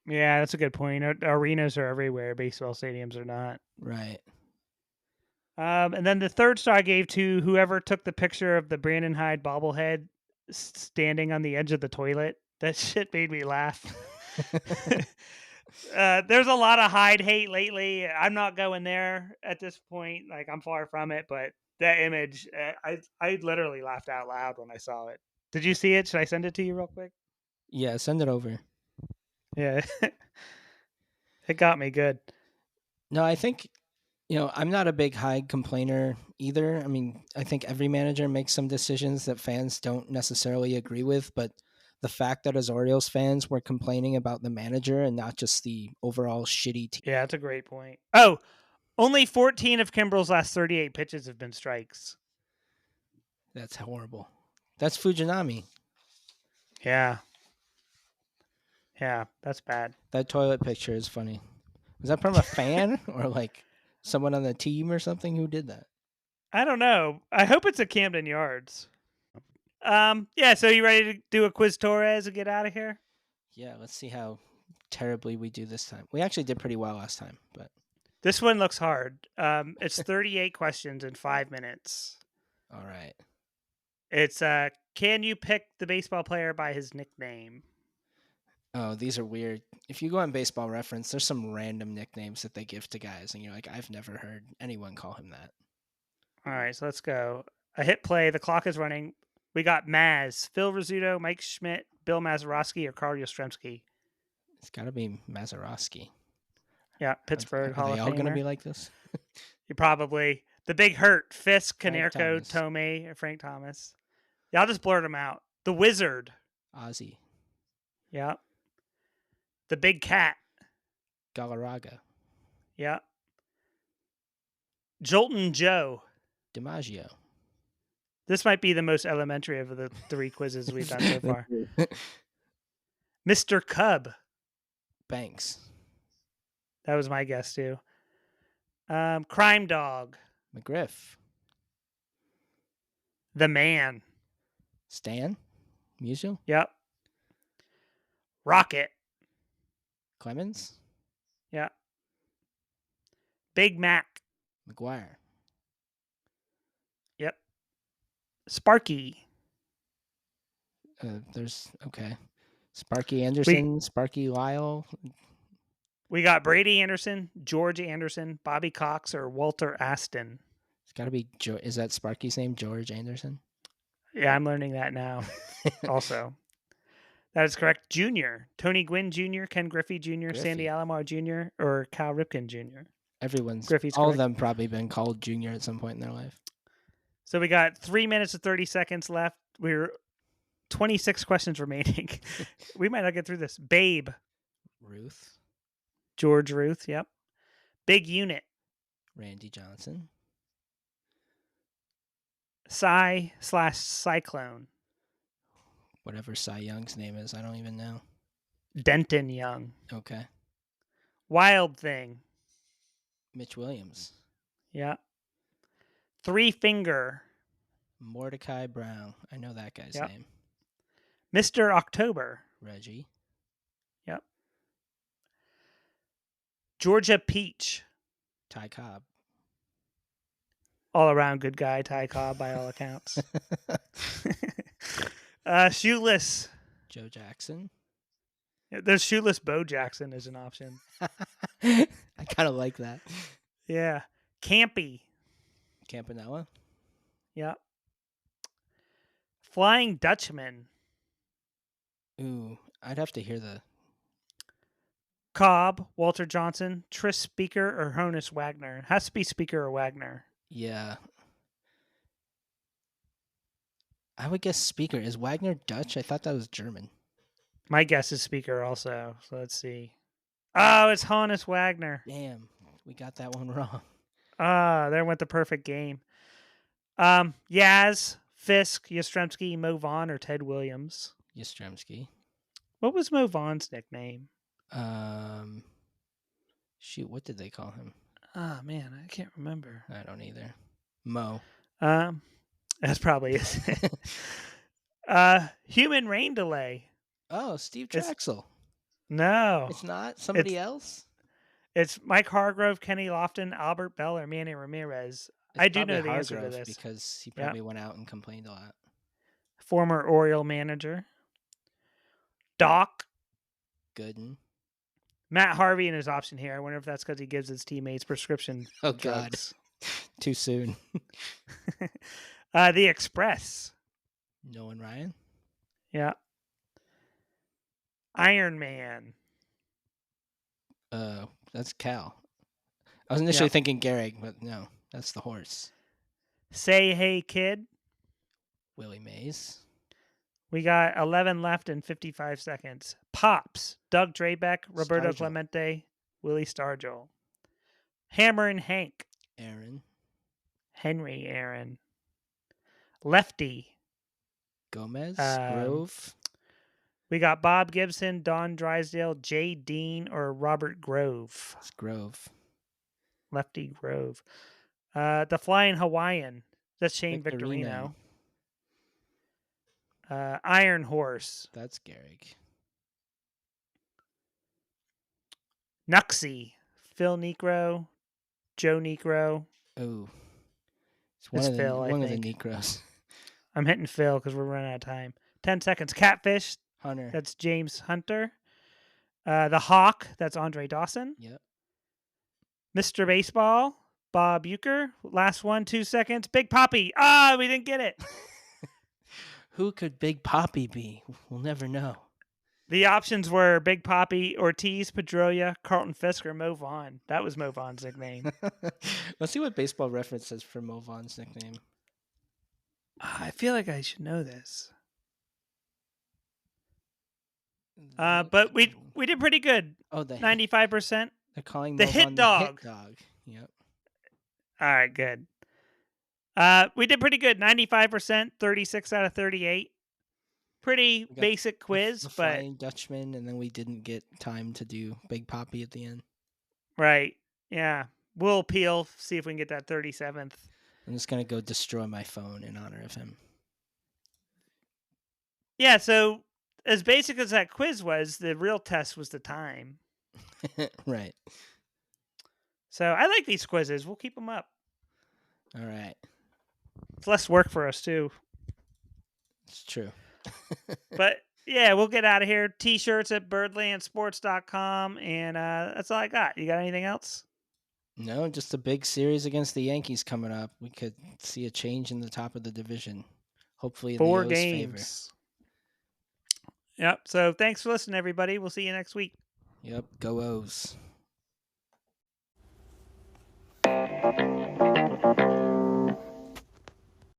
Yeah, that's a good point. Arenas are everywhere. Baseball stadiums are not. right. And then the third star I gave to whoever took the picture of the Brandon Hyde bobblehead standing on the edge of the toilet. That shit made me laugh. There's a lot of Hyde hate lately. I'm not going there at this point. Like, I'm far from it, but that image, I literally laughed out loud when I saw it. Did you see it? Should I send it to you real quick? Yeah, send it over. Yeah, it got me good. No, I think I'm not a big Hyde complainer either. I mean, I think every manager makes some decisions that fans don't necessarily agree with, but the fact that as Orioles fans were complaining about the manager and not just the overall shitty team. Yeah, that's a great point. Oh, only 14 of Kimbrel's last 38 pitches have been strikes. That's horrible. That's Fujinami. Yeah. Yeah, that's bad. That toilet picture is funny. Was that from a fan or like someone on the team or something who did that? I don't know. I hope it's at Camden Yards. Yeah, so you ready to do a Quizturis and get out of here? Yeah, let's see how terribly we do this time. We actually did pretty well last time, but This one looks hard. It's 38 questions in 5 minutes. all right. It's can you pick the baseball player by his nickname? Oh, these are weird. If you go on Baseball Reference, there's some random nicknames that they give to guys, and you're like, I've never heard anyone call him that. All right, so let's go. I hit play. The clock is running. We got Maz, Phil Rizzuto, Mike Schmidt, Bill Mazeroski, or Carl Yastrzemski. It's got to be Mazeroski. Yeah, Pittsburgh Are Hall they of all going to Famer. be like this? You probably the Big Hurt, Fisk, Frank Canerco, Thomas. Tomei, or Frank Thomas. Yeah, I'll just blurt them out. The Wizard. Ozzy. Yeah. The Big Cat. Galarraga. Yeah. Jolton Joe. DiMaggio. This might be the most elementary of the 3 quizzes we've done so far. Mr. Cub. Banks. That was my guess too. Crime Dog. McGriff. The Man. Stan. Musial. Yep. Rocket. Clemens. Yep. Big Mac. McGuire. Yep. Sparky. There's okay. Sparky Anderson. Sparky Lyle. We got Brady Anderson, George Anderson, Bobby Cox, or Walter Aston. It's got to be. Is that Sparky's name? George Anderson. Yeah, I'm learning that now. Also, that is correct. Junior, Tony Gwynn Jr., Ken Griffey Jr., Sandy Alomar Jr., or Cal Ripken Jr. Griffey's all correct. Of them probably been called Junior at some point in their life. So we got 3 minutes and 30 seconds left. We're 26 questions remaining. We might not get through this. Babe. Ruth. George Ruth, yep. Big Unit. Randy Johnson. Cyclone. Whatever Cy Young's name is, I don't even know. Denton Young. Okay. Wild Thing. Mitch Williams. Yeah. Three Finger. Mordecai Brown. I know that guy's name. Mr. October. Reggie. Yep. Georgia Peach. Ty Cobb. All around good guy, Ty Cobb, by all accounts. Shoeless. Joe Jackson. There's Shoeless Bo Jackson is an option. I kind of like that. Yeah. Campy. Campanella. Yep. Flying Dutchman. Ooh, I'd have to hear the... Cobb, Walter Johnson, Tris Speaker, or Honus Wagner. It has to be Speaker or Wagner. Yeah. I would guess Speaker. Is Wagner Dutch? I thought that was German. My guess is Speaker also. So let's see. Oh, it's Honus Wagner. Damn, we got that one wrong. There went the perfect game. Yaz, Fisk, Yastrzemski, Mo Vaughn, or Ted Williams. Yastrzemski. What was Mo Vaughn's nickname? Shoot, what did they call him? Oh man, I can't remember. I don't either. Mo. That's probably it. Human rain delay. Oh, Steve Traxel. No. It's not? Somebody else? It's Mike Hargrove, Kenny Lofton, Albert Bell, or Manny Ramirez. I do know the answer to this. Because he probably went out and complained a lot. Former Oriole manager. Doc. Gooden. Matt Harvey in his option here. I wonder if that's because he gives his teammates prescription Oh, drugs. God. Too soon. The Express. Nolan Ryan. Yeah. Iron Man. That's Cal. I was initially thinking Gehrig, but no, that's the horse. Say Hey Kid. Willie Mays. We got 11 left in 55 seconds. Pops. Doug Drabeck, Roberto Stargell. Clemente, Willie Stargell. Hammer and Hank. Aaron. Henry Aaron. Lefty. Gomez. Grove. We got Bob Gibson, Don Drysdale, Jay Dean, or Robert Grove. It's Grove. Lefty Grove. The Flying Hawaiian. That's Shane Victorino. Iron Horse. That's Gehrig. Nuxie. Phil Necro. Joe Necro. Oh. It's It's one Phil, I of the think. Necros. I'm hitting Phil because we're running out of time. 10 seconds. Catfish. Hunter. That's James Hunter. The Hawk. That's Andre Dawson. Yep. Mr. Baseball. Bob Uecker. Last one. 2 seconds. Big Poppy. We didn't get it. Who could Big Poppy be? We'll never know. The options were Big Poppy, Ortiz, Pedroia, Carlton Fisk, or Mo Vaughn. That was Mo Vaughn's nickname. Let's see what Baseball Reference says for Mo Vaughn's nickname. I feel like I should know this. But we did pretty good. Oh, the 95%. They're calling the Mo hit Vaughn dog. The hit dog. Yep. All right, good. We did pretty good. 95%, 36 out of 38. Pretty basic quiz, the but Flying Dutchman, and then we didn't get time to do Big Poppy at the end. Right. Yeah. We'll appeal, see if we can get that 37th. I'm just gonna go destroy my phone in honor of him. Yeah, so as basic as that quiz was, the real test was the time. Right. So I like these quizzes. We'll keep them up. All right. It's less work for us, too. It's true. But yeah, we'll get out of here. T-shirts at birdlandsports.com. And that's all I got. You got anything else? No, just a big series against the Yankees coming up. We could see a change in the top of the division. Hopefully in 4 the O's games. Favor. Yep. So thanks for listening, everybody. We'll see you next week. Yep. Go O's.